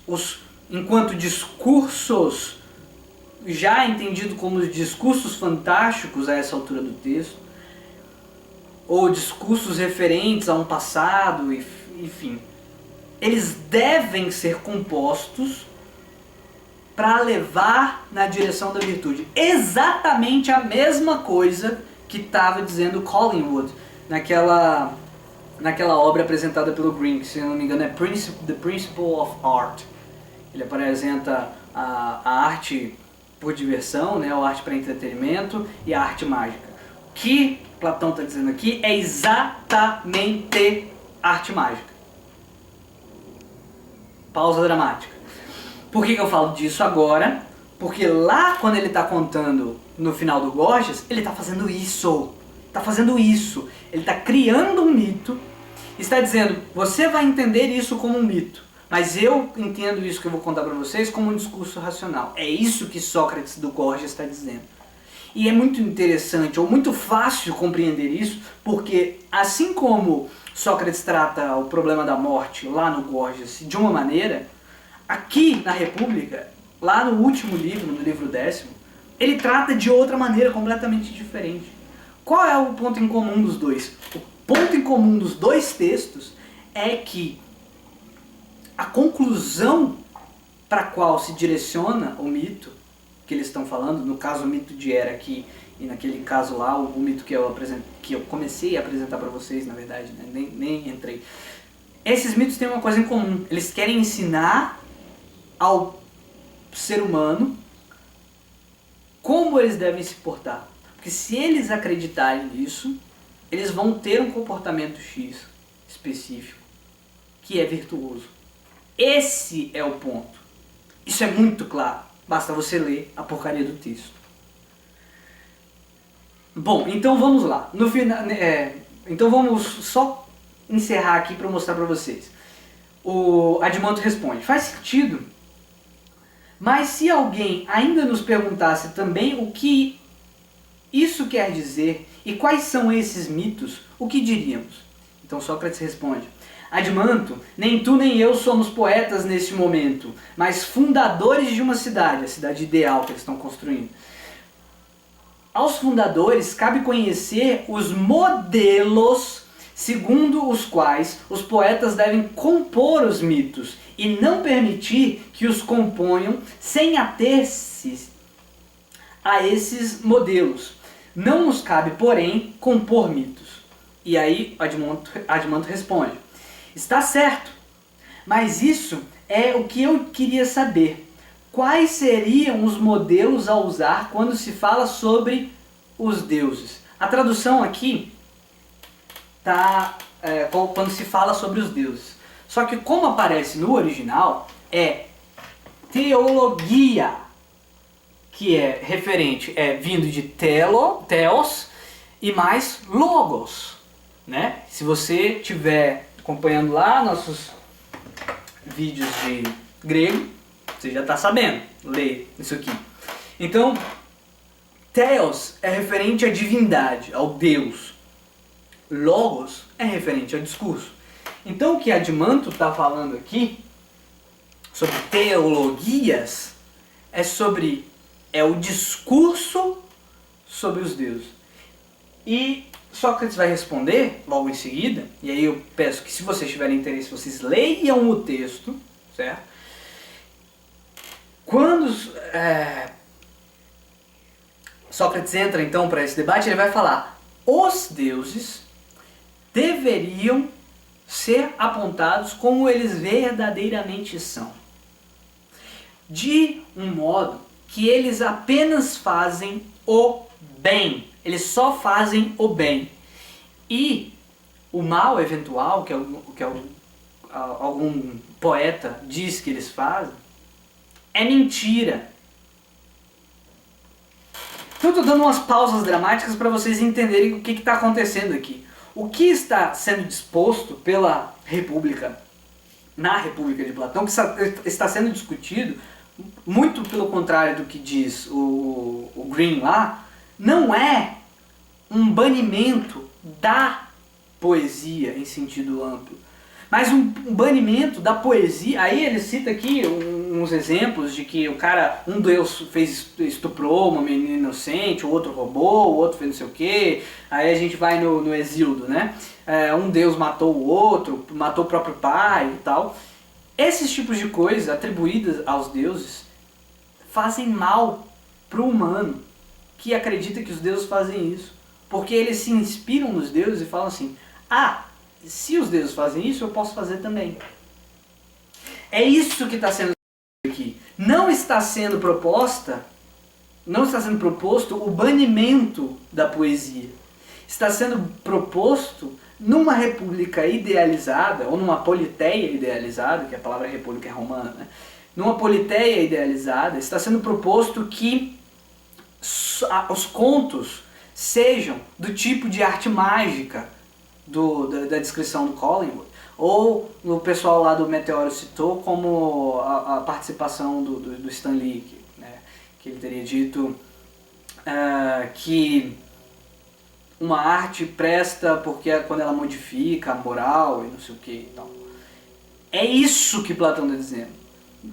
enquanto discursos, já entendido como discursos fantásticos a essa altura do texto, ou discursos referentes a um passado, enfim, eles devem ser compostos para levar na direção da virtude. Exatamente a mesma coisa que estava dizendo Collingwood naquela obra apresentada pelo Green, que, se não me engano, é The Principle of Art. Ele apresenta a arte por diversão, né, a arte para entretenimento e a arte mágica. O que Platão está dizendo aqui é exatamente arte mágica. Pausa dramática. Por que eu falo disso agora? Porque lá, quando ele está contando no final do Gorgias, ele está fazendo isso. Está fazendo isso. Ele está criando um mito. Está dizendo, você vai entender isso como um mito. Mas eu entendo isso que eu vou contar para vocês como um discurso racional. É isso que Sócrates do Gorgias está dizendo. E é muito interessante, ou muito fácil compreender isso, porque assim como Sócrates trata o problema da morte lá no Gorgias de uma maneira, aqui na República, lá no último livro, no livro 10º, ele trata de outra maneira completamente diferente. Qual é o ponto em comum dos dois? O ponto em comum dos dois textos é que a conclusão para a qual se direciona o mito que eles estão falando, no caso o mito de Hera aqui, e naquele caso lá, o mito que eu comecei a apresentar para vocês, na verdade, né? nem entrei. Esses mitos têm uma coisa em comum. Eles querem ensinar ao ser humano como eles devem se portar. Porque se eles acreditarem nisso, eles vão ter um comportamento X específico que é virtuoso. Esse é o ponto. Isso é muito claro. Basta você ler a porcaria do texto. Bom, então vamos lá. No final, então vamos só encerrar aqui para mostrar para vocês. O Adimanto responde: faz sentido, mas se alguém ainda nos perguntasse também o que isso quer dizer e quais são esses mitos, o que diríamos? Então Sócrates responde: Adimanto, nem tu nem eu somos poetas neste momento, mas fundadores de uma cidade, a cidade ideal que eles estão construindo. Aos fundadores cabe conhecer os modelos segundo os quais os poetas devem compor os mitos e não permitir que os componham sem ater-se a esses modelos. Não nos cabe, porém, compor mitos. E aí Adimanto responde: está certo, mas isso é o que eu queria saber. Quais seriam os modelos a usar quando se fala sobre os deuses? A tradução aqui está quando se fala sobre os deuses. Só que como aparece no original, é teologia, que é referente, vindo de teos e mais logos. né? Se você estiver acompanhando lá nossos vídeos de grego, você já está sabendo ler isso aqui. Então, Theos é referente à divindade, ao Deus. Logos é referente ao discurso. Então o que Adimanto está falando aqui, sobre teologias, é o discurso sobre os deuses. E Sócrates vai responder logo em seguida, e aí eu peço que, se vocês tiverem interesse, vocês leiam o texto, certo? Quando Sócrates entra então para esse debate, ele vai falar: os deuses deveriam ser apontados como eles verdadeiramente são, de um modo que eles apenas fazem o bem, eles só fazem o bem, e o mal eventual, que algum poeta diz que eles fazem, é mentira. Então eu estou dando umas pausas dramáticas para vocês entenderem o que está acontecendo aqui. O que está sendo disposto pela República, na República de Platão, que está sendo discutido, muito pelo contrário do que diz o Green lá, não é um banimento da poesia em sentido amplo, mas um banimento da poesia. Aí ele cita aqui uns exemplos de que um deus estuprou uma menina inocente, o outro roubou, o outro fez não sei o quê. Aí a gente vai no Hesíodo, né? Um deus matou o outro, matou o próprio pai e tal. Esses tipos de coisas atribuídas aos deuses fazem mal para o humano que acredita que os deuses fazem isso, porque eles se inspiram nos deuses e falam assim: se os deuses fazem isso, eu posso fazer também. É isso que está sendo aqui. Não está sendo proposto o banimento da poesia. Está sendo proposto, numa república idealizada, ou numa politeia idealizada, que a palavra república é romana, né? Numa politeia idealizada, está sendo proposto que os contos sejam do tipo de arte mágica da descrição do Collingwood, ou o pessoal lá do Meteoro citou como a participação do Stan Lee, né, que ele teria dito que uma arte presta porque é quando ela modifica a moral e não sei o que e tal. É isso que Platão está dizendo.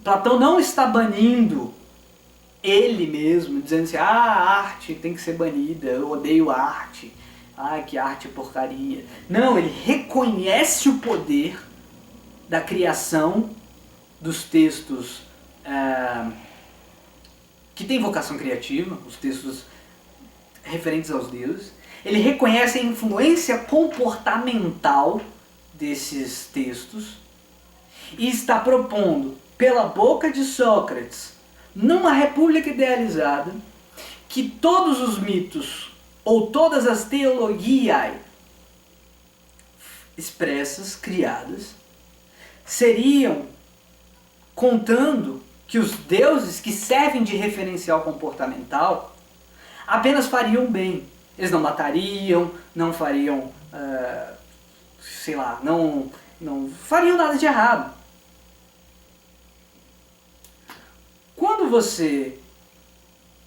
Platão não está banindo ele mesmo, dizendo assim: a arte tem que ser banida, eu odeio arte. Que arte porcaria. Não, ele reconhece o poder da criação dos textos que têm vocação criativa, os textos referentes aos deuses. Ele reconhece a influência comportamental desses textos e está propondo, pela boca de Sócrates, numa república idealizada, que todos os mitos ou todas as teologias expressas, criadas, seriam contando que os deuses que servem de referencial comportamental apenas fariam bem. Eles não matariam, não fariam, não fariam nada de errado. Quando você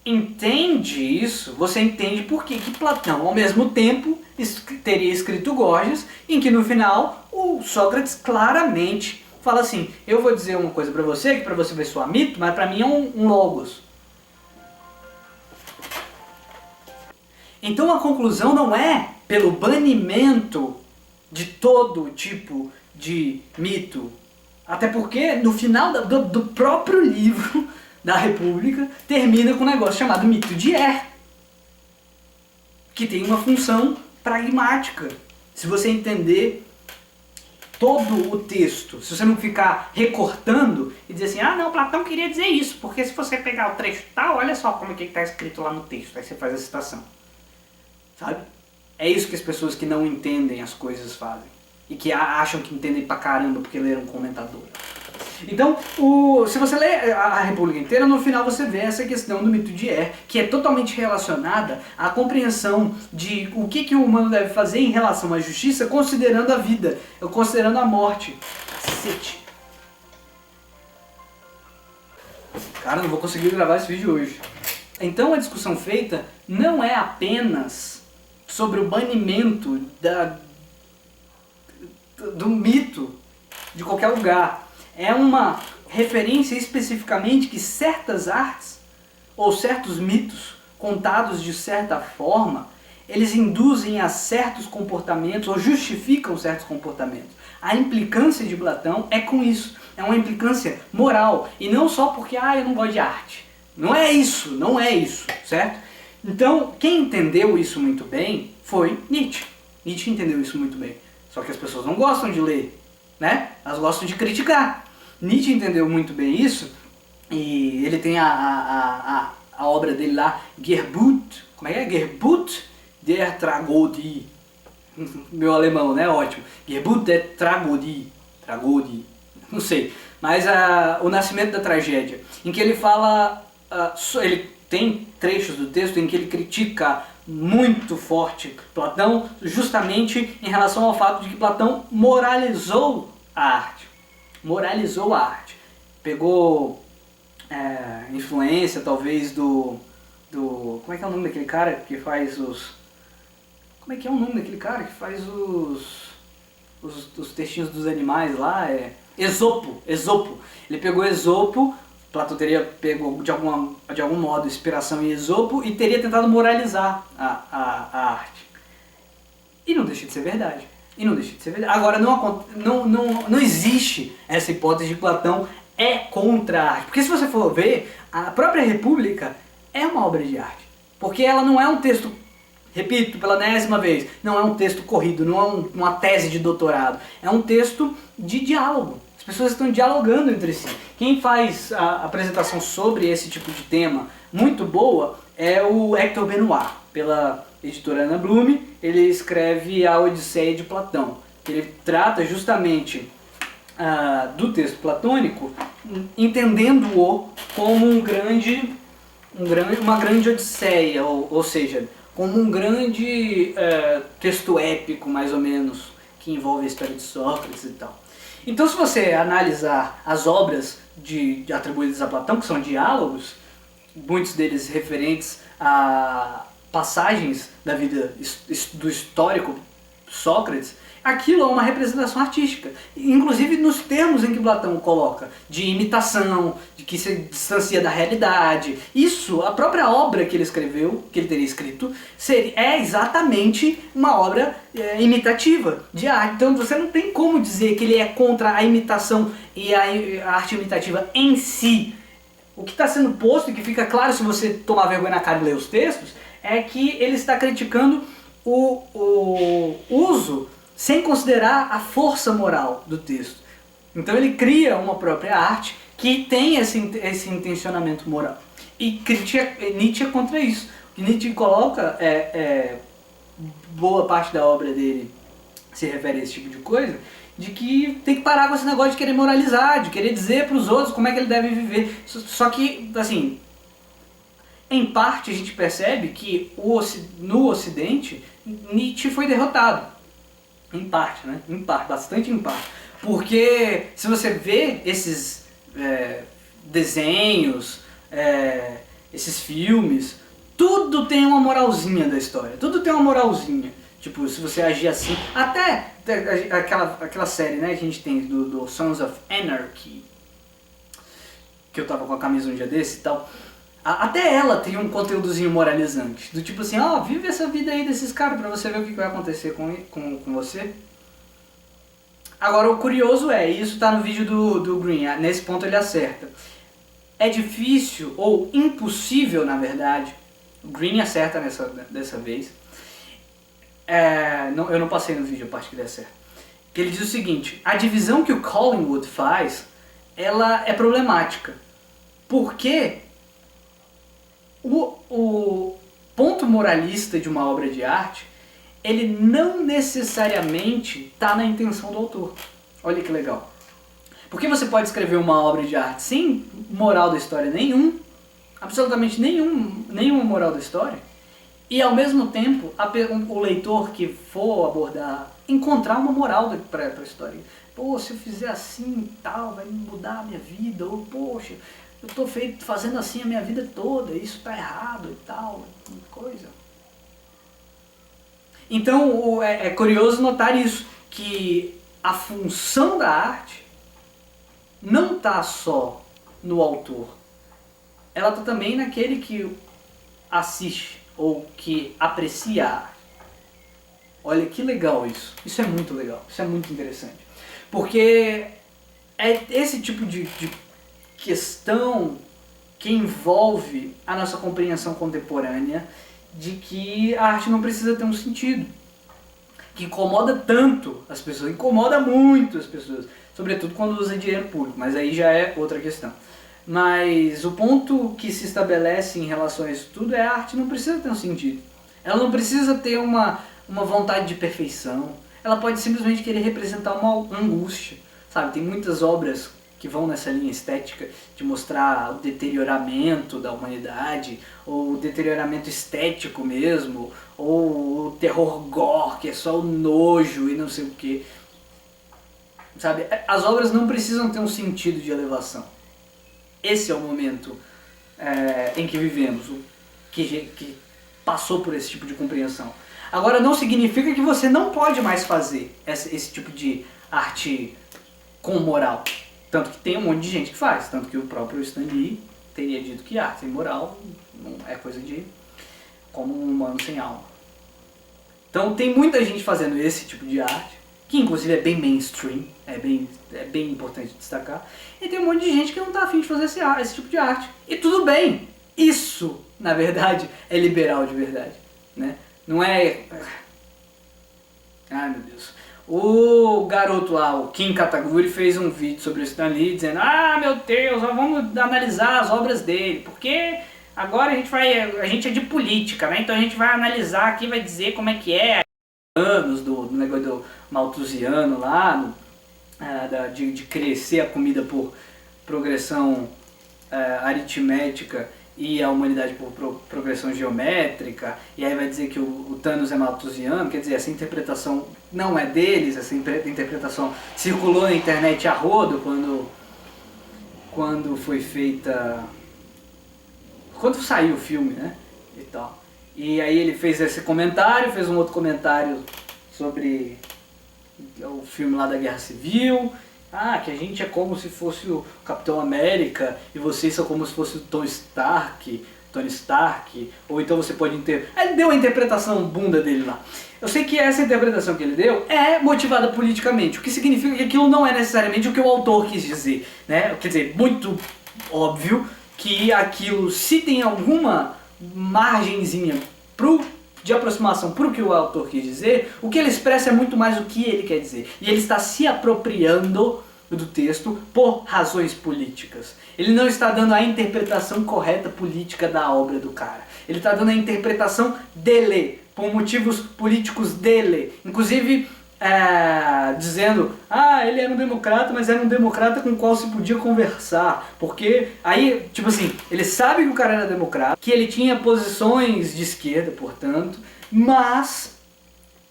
entende isso, você entende por que Platão, ao mesmo tempo, teria escrito Gorgias, em que no final o Sócrates claramente fala assim: eu vou dizer uma coisa para você, que para você vai soar mito, mas para mim é um logos. Então a conclusão não é pelo banimento de todo tipo de mito, até porque no final do próprio livro da República termina com um negócio chamado mito de que tem uma função pragmática. Se você entender todo o texto, se você não ficar recortando e dizer assim: não, Platão queria dizer isso, porque se você pegar o trecho tal, olha só como é que está escrito lá no texto, aí você faz a citação. Sabe? É isso que as pessoas que não entendem as coisas fazem. E que acham que entendem pra caramba porque leram um comentador. Então, se você lê a República inteira, no final você vê essa questão do mito de Er, que é totalmente relacionada à compreensão de o que o humano deve fazer em relação à justiça, considerando a vida, considerando a morte. Cacete. Cara, não vou conseguir gravar esse vídeo hoje. Então a discussão feita não é apenas sobre o banimento do mito de qualquer lugar. É uma referência especificamente que certas artes ou certos mitos contados de certa forma, eles induzem a certos comportamentos ou justificam certos comportamentos. A implicância de Platão é com isso. É uma implicância moral. E não só porque, eu não gosto de arte. Não é isso, certo? Então, quem entendeu isso muito bem foi Nietzsche. Nietzsche entendeu isso muito bem. Só que as pessoas não gostam de ler, né? Elas gostam de criticar. Nietzsche entendeu muito bem isso, e ele tem a obra dele lá, Gebot, como é? Gebot der Tragödie. Meu alemão, né? Ótimo. Gebot der Tragödie. Não sei. Mas o nascimento da tragédia, em que ele fala, ele tem trechos do texto em que ele critica muito forte Platão, justamente em relação ao fato de que Platão moralizou a arte. Pegou influência, talvez, do... Como é que é o nome daquele cara que faz os... Como é que é o nome daquele cara que faz os textinhos dos animais lá? Esopo. Ele pegou Esopo, Platão teria pegou de algum modo inspiração em Esopo e teria tentado moralizar a arte. E não deixa de ser verdade. Agora, não existe essa hipótese de que Platão é contra a arte. Porque se você for ver, a própria República é uma obra de arte. Porque ela não é um texto, repito pela 10ª vez, não é um texto corrido, não é uma tese de doutorado. É um texto de diálogo. As pessoas estão dialogando entre si. Quem faz a apresentação sobre esse tipo de tema muito boa é o Hector Benoit, pela editora Ana Blume. Ele escreve a Odisseia de Platão. Ele trata justamente do texto platônico, entendendo-o como uma grande odisseia, ou seja, como um grande texto épico, mais ou menos, que envolve a história de Sócrates e tal. Então, se você analisar as obras atribuídas a Platão, que são diálogos, muitos deles referentes a passagens da vida do histórico Sócrates, aquilo é uma representação artística, inclusive nos termos em que Platão coloca, de imitação, de que se distancia da realidade. Isso, a própria obra que ele escreveu, que ele teria escrito, é exatamente uma obra imitativa de arte. Então você não tem como dizer que ele é contra a imitação e a arte imitativa em si. O que está sendo posto, e que fica claro se você tomar vergonha na cara e ler os textos, é que ele está criticando o uso sem considerar a força moral do texto. Então ele cria uma própria arte que tem esse intencionamento moral. E Nietzsche é contra isso. O que Nietzsche coloca, boa parte da obra dele se refere a esse tipo de coisa, de que tem que parar com esse negócio de querer moralizar, de querer dizer para os outros como é que ele deve viver. Só que, assim, em parte a gente percebe que no Ocidente Nietzsche foi derrotado. Em parte, né? Bastante em parte. Porque se você vê esses desenhos, esses filmes, tudo tem uma moralzinha da história. Tudo tem uma moralzinha. Tipo, se você agir assim... Até aquela série, né, que a gente tem do Sons of Anarchy, que eu tava com a camisa um dia desse e tal... Até ela tem um conteúdozinho moralizante, do tipo assim, vive essa vida aí desses caras pra você ver o que vai acontecer com você. Agora o curioso isso tá no vídeo do Green, nesse ponto ele acerta. É difícil, ou impossível na verdade, o Green acerta dessa vez, eu não passei no vídeo a parte que ele acerta, que ele diz o seguinte: a divisão que o Collingwood faz, ela é problemática, porque o ponto moralista de uma obra de arte, ele não necessariamente está na intenção do autor. Olha que legal. Porque você pode escrever uma obra de arte sem moral da história nenhum, absolutamente nenhuma moral da história, e ao mesmo tempo o leitor que for abordar, encontrar uma moral para a história. Pô, se eu fizer assim e tal, vai mudar a minha vida, ou poxa, eu tô fazendo assim a minha vida toda, isso tá errado e tal, coisa. Então é curioso notar isso, que a função da arte não está só no autor, ela está também naquele que assiste ou que aprecia a arte. Olha que legal isso, isso é muito legal, isso é muito interessante, porque é esse tipo de questão que envolve a nossa compreensão contemporânea de que a arte não precisa ter um sentido, que incomoda tanto as pessoas, incomoda muito as pessoas, sobretudo quando usa dinheiro público, mas aí já é outra questão. Mas o ponto que se estabelece em relação a isso tudo é a arte não precisa ter um sentido. Ela não precisa ter uma vontade de perfeição. Ela pode simplesmente querer representar uma angústia, sabe? Tem muitas obras que vão nessa linha estética de mostrar o deterioramento da humanidade, ou o deterioramento estético mesmo, ou o terror gore, que é só o nojo e não sei o que. Sabe? As obras não precisam ter um sentido de elevação. Esse é o momento em que vivemos, que passou por esse tipo de compreensão. Agora, não significa que você não pode mais fazer esse tipo de arte com moral. Tanto que tem um monte de gente que faz, tanto que o próprio Stan Lee teria dito que arte sem moral não é coisa de como um humano sem alma. Então tem muita gente fazendo esse tipo de arte, que inclusive é bem mainstream, é bem importante destacar, e tem um monte de gente que não está afim de fazer esse tipo de arte. E tudo bem, isso, na verdade, é liberal de verdade, né? Não é... Ai meu Deus... O garoto lá, o Kim Kataguri, fez um vídeo sobre o Stan Lee dizendo: ah, meu Deus, vamos analisar as obras dele, porque agora a gente é de política, né? Então a gente vai analisar aqui, vai dizer como é que é anos do negócio do malthusiano lá, de crescer a comida por progressão aritmética e a humanidade por progressão geométrica, e aí vai dizer que o Thanos é malthusiano. Quer dizer, essa interpretação não é deles, essa interpretação circulou na internet a rodo quando foi feita... quando saiu o filme, né? E tal. E aí ele fez esse comentário, fez um outro comentário sobre o filme lá da Guerra Civil. Ah, que a gente é como se fosse o Capitão América e vocês são como se fosse o Tony Stark, ou então você pode Ele deu a interpretação bunda dele lá. Eu sei que essa interpretação que ele deu é motivada politicamente, o que significa que aquilo não é necessariamente o que o autor quis dizer, né? Quer dizer, muito óbvio que aquilo, se tem alguma margenzinha de aproximação para o que o autor quis dizer, o que ele expressa é muito mais o que ele quer dizer. E ele está se apropriando do texto por razões políticas. Ele não está dando a interpretação correta política da obra do cara. Ele está dando a interpretação dele, por motivos políticos dele. Inclusive, dizendo, ele era um democrata, mas era um democrata com o qual se podia conversar. Porque aí, tipo assim, ele sabe que o cara era democrata, que ele tinha posições de esquerda, portanto, mas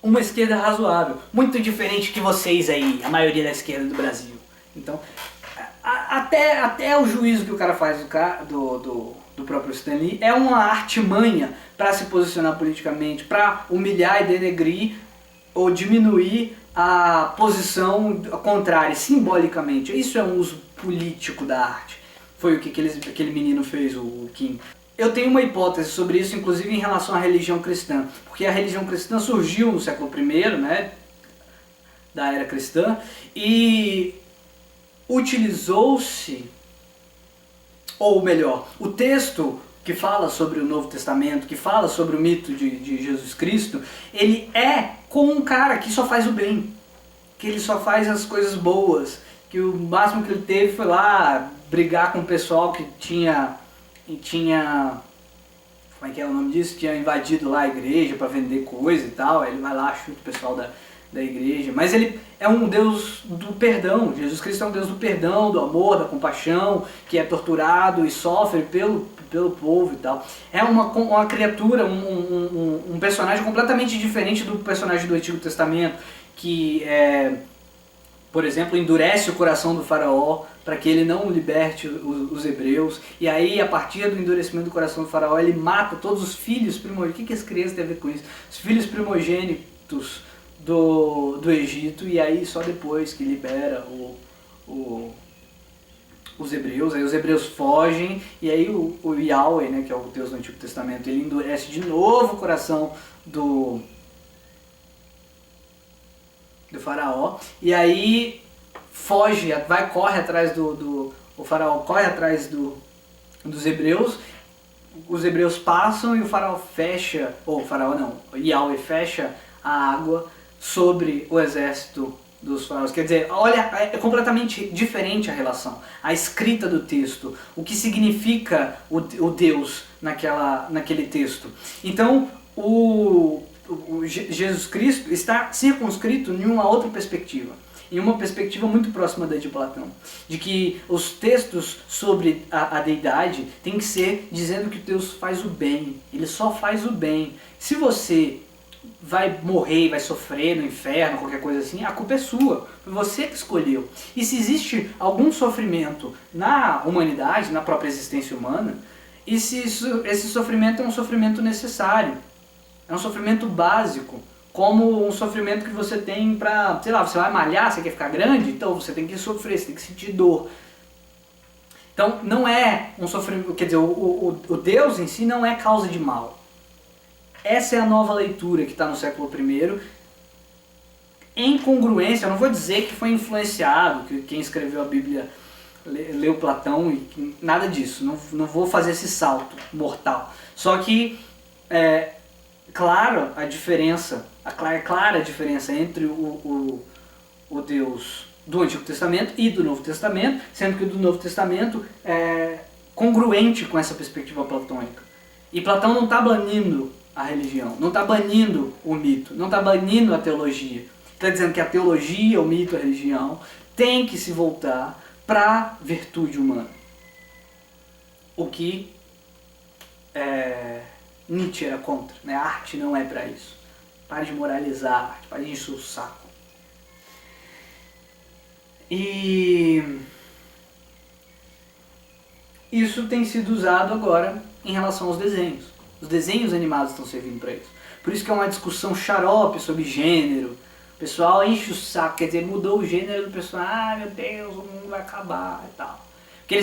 uma esquerda razoável. Muito diferente que vocês aí, a maioria da esquerda do Brasil. Então, até o juízo que o cara faz do próprio Stan Lee é uma artimanha para se posicionar politicamente, para humilhar e denegrir ou diminuir a posição contrária, simbolicamente. Isso é um uso político da arte. Foi o que aquele menino fez, o Kim. Eu tenho uma hipótese sobre isso, inclusive em relação à religião cristã, porque a religião cristã surgiu no século I, né, da era cristã, e utilizou-se, ou melhor, o texto que fala sobre o Novo Testamento, que fala sobre o mito de Jesus Cristo, ele é com um cara que só faz o bem, que ele só faz as coisas boas, que o máximo que ele teve foi lá brigar com o pessoal que tinha como é que é o nome disso? Tinha invadido lá a igreja para vender coisa e tal. Aí ele vai lá, chuta o pessoal da igreja, mas ele é um Deus do perdão. Jesus Cristo é um Deus do perdão, do amor, da compaixão, que é torturado e sofre pelo povo e tal. É uma criatura, um personagem completamente diferente do personagem do Antigo Testamento, que por exemplo, endurece o coração do faraó para que ele não liberte os hebreus, e aí a partir do endurecimento do coração do faraó ele mata todos os filhos primogênitos. O que as crianças têm a ver com isso? Os filhos primogênitos do Egito, e aí só depois que libera os hebreus. Aí os hebreus fogem, e aí o Yahweh, né, que é o Deus do Antigo Testamento, ele endurece de novo o coração do faraó, e aí corre atrás o faraó corre atrás dos hebreus, os hebreus passam e o faraó fecha, ou o faraó não, o Yahweh fecha a água sobre o exército dos faraós. Quer dizer, olha, é completamente diferente a relação, a escrita do texto, o que significa o Deus naquele texto. Então, o Jesus Cristo está circunscrito em uma outra perspectiva, em uma perspectiva muito próxima da de Platão, de que os textos sobre a deidade tem que ser dizendo que Deus faz o bem, ele só faz o bem. Se você vai morrer, vai sofrer no inferno, qualquer coisa assim, a culpa é sua, foi você que escolheu. E se existe algum sofrimento na humanidade, na própria existência humana, esse sofrimento é um sofrimento necessário. É um sofrimento básico, como um sofrimento que você tem pra, sei lá, você vai malhar, você quer ficar grande, então você tem que sofrer, você tem que sentir dor. Então não é um sofrimento, quer dizer, o Deus em si não é causa de mal. Essa é a nova leitura que está no século I, em congruência. Eu não vou dizer que foi influenciado, que quem escreveu a Bíblia leu Platão, e nada disso, não vou fazer esse salto mortal. Só que clara a diferença entre o Deus do Antigo Testamento e do Novo Testamento, sendo que o do Novo Testamento é congruente com essa perspectiva platônica. E Platão não está banindo a religião, não está banindo o mito, não está banindo a teologia. Está dizendo que a teologia, o mito, a religião tem que se voltar para a virtude humana. O que Nietzsche era contra, né? A arte não é para isso. Pare de moralizar a arte, pare de encher o saco. E isso tem sido usado agora em relação aos desenhos. Os desenhos animados estão servindo para isso. Por isso que é uma discussão xarope sobre gênero. O pessoal enche o saco, quer dizer, mudou o gênero do personagem, meu Deus, o mundo vai acabar e tal. Porque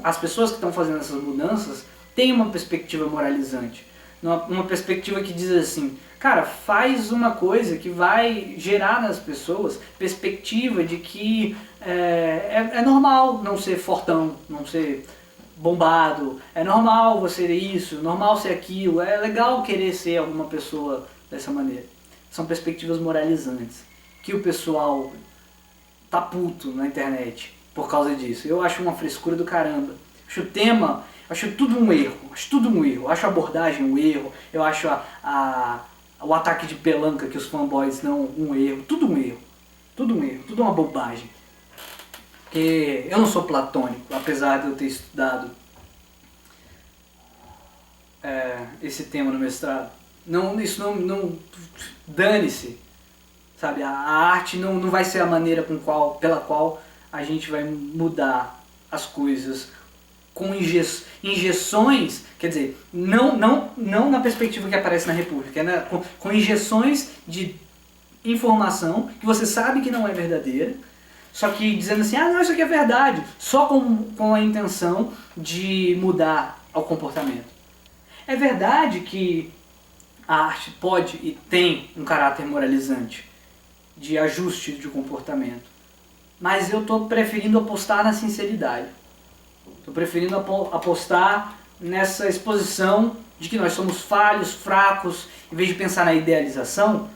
as pessoas que estão fazendo essas mudanças têm uma perspectiva moralizante. Uma perspectiva que diz assim, cara, faz uma coisa que vai gerar nas pessoas perspectiva de que é normal não ser fortão, não ser bombado, é normal você ser isso, normal ser aquilo, é legal querer ser alguma pessoa dessa maneira. São perspectivas moralizantes, que o pessoal tá puto na internet por causa disso. Eu acho uma frescura do caramba. Acho o tema, acho tudo um erro, acho a abordagem um erro, eu acho o ataque de pelanca que os fanboys dão um erro, tudo um erro, tudo uma bobagem. Porque eu não sou platônico, apesar de eu ter estudado esse tema no mestrado. Isso não dane-se, sabe? A arte não vai ser a maneira pela qual a gente vai mudar as coisas com injeções, quer dizer, não na perspectiva que aparece na República, né? Com injeções de informação que você sabe que não é verdadeira, só que dizendo assim, não, isso aqui é verdade, só com a intenção de mudar o comportamento. É verdade que a arte pode e tem um caráter moralizante, de ajuste de comportamento, mas eu estou preferindo apostar na sinceridade. Estou preferindo apostar nessa exposição de que nós somos falhos, fracos, em vez de pensar na idealização,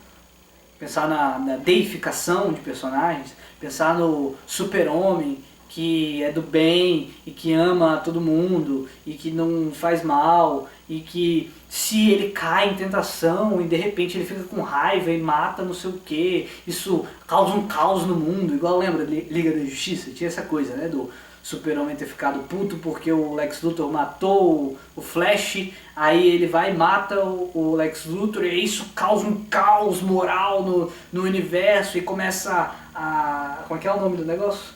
pensar na deificação de personagens, pensar no super-homem que é do bem e que ama todo mundo e que não faz mal e que se ele cai em tentação e de repente ele fica com raiva e mata não sei o que, isso causa um caos no mundo, igual lembra Liga da Justiça? Tinha essa coisa, né, do Super-Homem ter ficado puto porque o Lex Luthor matou o Flash, aí ele vai e mata o Lex Luthor e isso causa um caos moral no universo e começa a... como é que é o nome do negócio?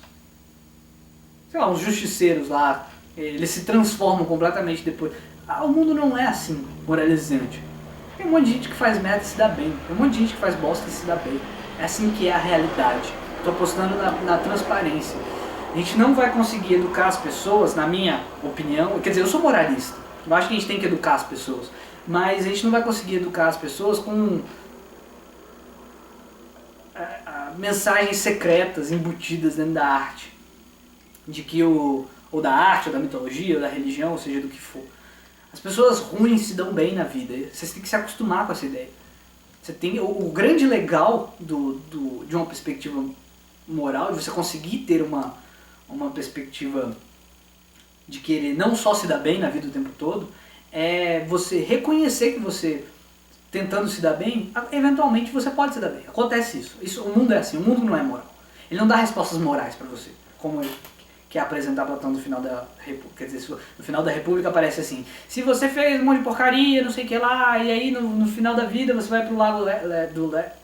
Sei lá, uns justiceiros lá, eles se transformam completamente depois. O mundo não é assim, moralizante. Tem um monte de gente que faz merda e se dá bem, tem um monte de gente que faz bosta e se dá bem. É assim que é a realidade. Estou apostando na transparência. A gente não vai conseguir educar as pessoas, na minha opinião, quer dizer, eu sou moralista, eu acho que a gente tem que educar as pessoas, mas a gente não vai conseguir educar as pessoas com mensagens secretas embutidas dentro da arte, de que ou da arte, ou da mitologia, ou da religião, ou seja, do que for. As pessoas ruins se dão bem na vida, vocês têm que se acostumar com essa ideia. Você tem, o grande legal de uma perspectiva moral, de você conseguir ter uma perspectiva de querer não só se dar bem na vida o tempo todo, é você reconhecer que você, tentando se dar bem, eventualmente você pode se dar bem. Acontece isso. O mundo é assim, o mundo não é moral. Ele não dá respostas morais pra você, como ele quer apresentar Platão no final da República. Quer dizer, no final da República aparece assim, se você fez um monte de porcaria, não sei o que lá, e aí no final da vida você vai pro lago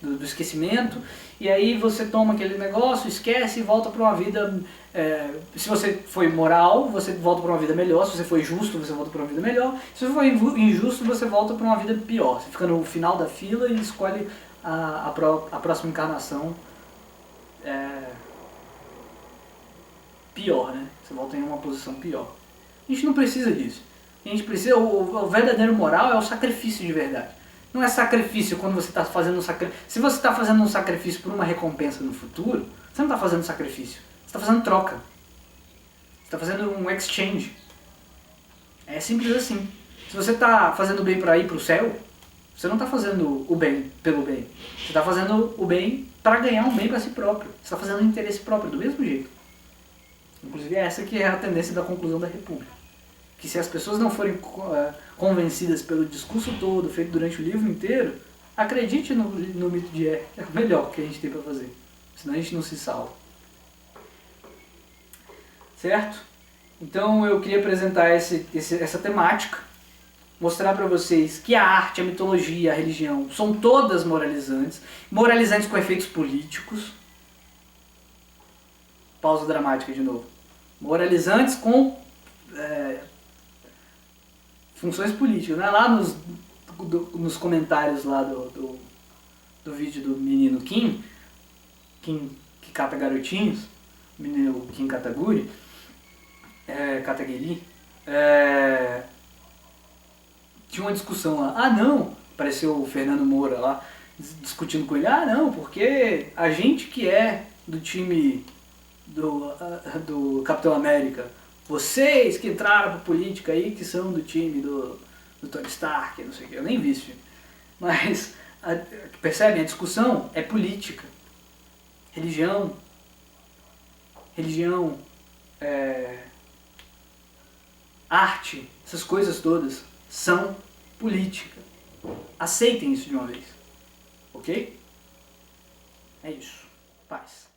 do esquecimento, e aí você toma aquele negócio, esquece e volta pra uma vida... se você foi moral, você volta para uma vida melhor. Se você foi justo, você volta para uma vida melhor. Se você foi injusto, você volta para uma vida pior. Você fica no final da fila e escolhe a próxima encarnação pior, né? Você volta em uma posição pior. A gente não precisa disso. A gente precisa, o verdadeiro moral é o sacrifício de verdade. Não é sacrifício quando você está fazendo um sacrifício. Se você está fazendo um sacrifício por uma recompensa no futuro, você não está fazendo sacrifício. Você está fazendo troca. Você está fazendo um exchange. É simples assim. Se você está fazendo o bem para ir para o céu, você não está fazendo o bem pelo bem. Você está fazendo o bem para ganhar um bem para si próprio. Você está fazendo um interesse próprio do mesmo jeito. Inclusive essa que é a tendência da conclusão da República. Que se as pessoas não forem convencidas pelo discurso todo, feito durante o livro inteiro, acredite no mito de É o melhor que a gente tem para fazer. Senão a gente não se salva. Certo? Então eu queria apresentar essa temática, mostrar para vocês que a arte, a mitologia, a religião são todas moralizantes, moralizantes com efeitos políticos. Pausa dramática de novo. Moralizantes com funções políticas, né? Lá nos comentários lá do vídeo do menino Kim que cata garotinhos, o menino Kim Kataguri, Kataguiri, tinha uma discussão lá. Ah não, apareceu o Fernando Moura lá discutindo com ele. Ah não, porque a gente que é do time do Capitão América, vocês que entraram pra política aí, que são do time do Tony Stark, não sei o que, eu nem vi esse filme. Mas, percebem, a discussão é política. Religião, arte, essas coisas todas são política. Aceitem isso de uma vez. Ok? É isso. Paz.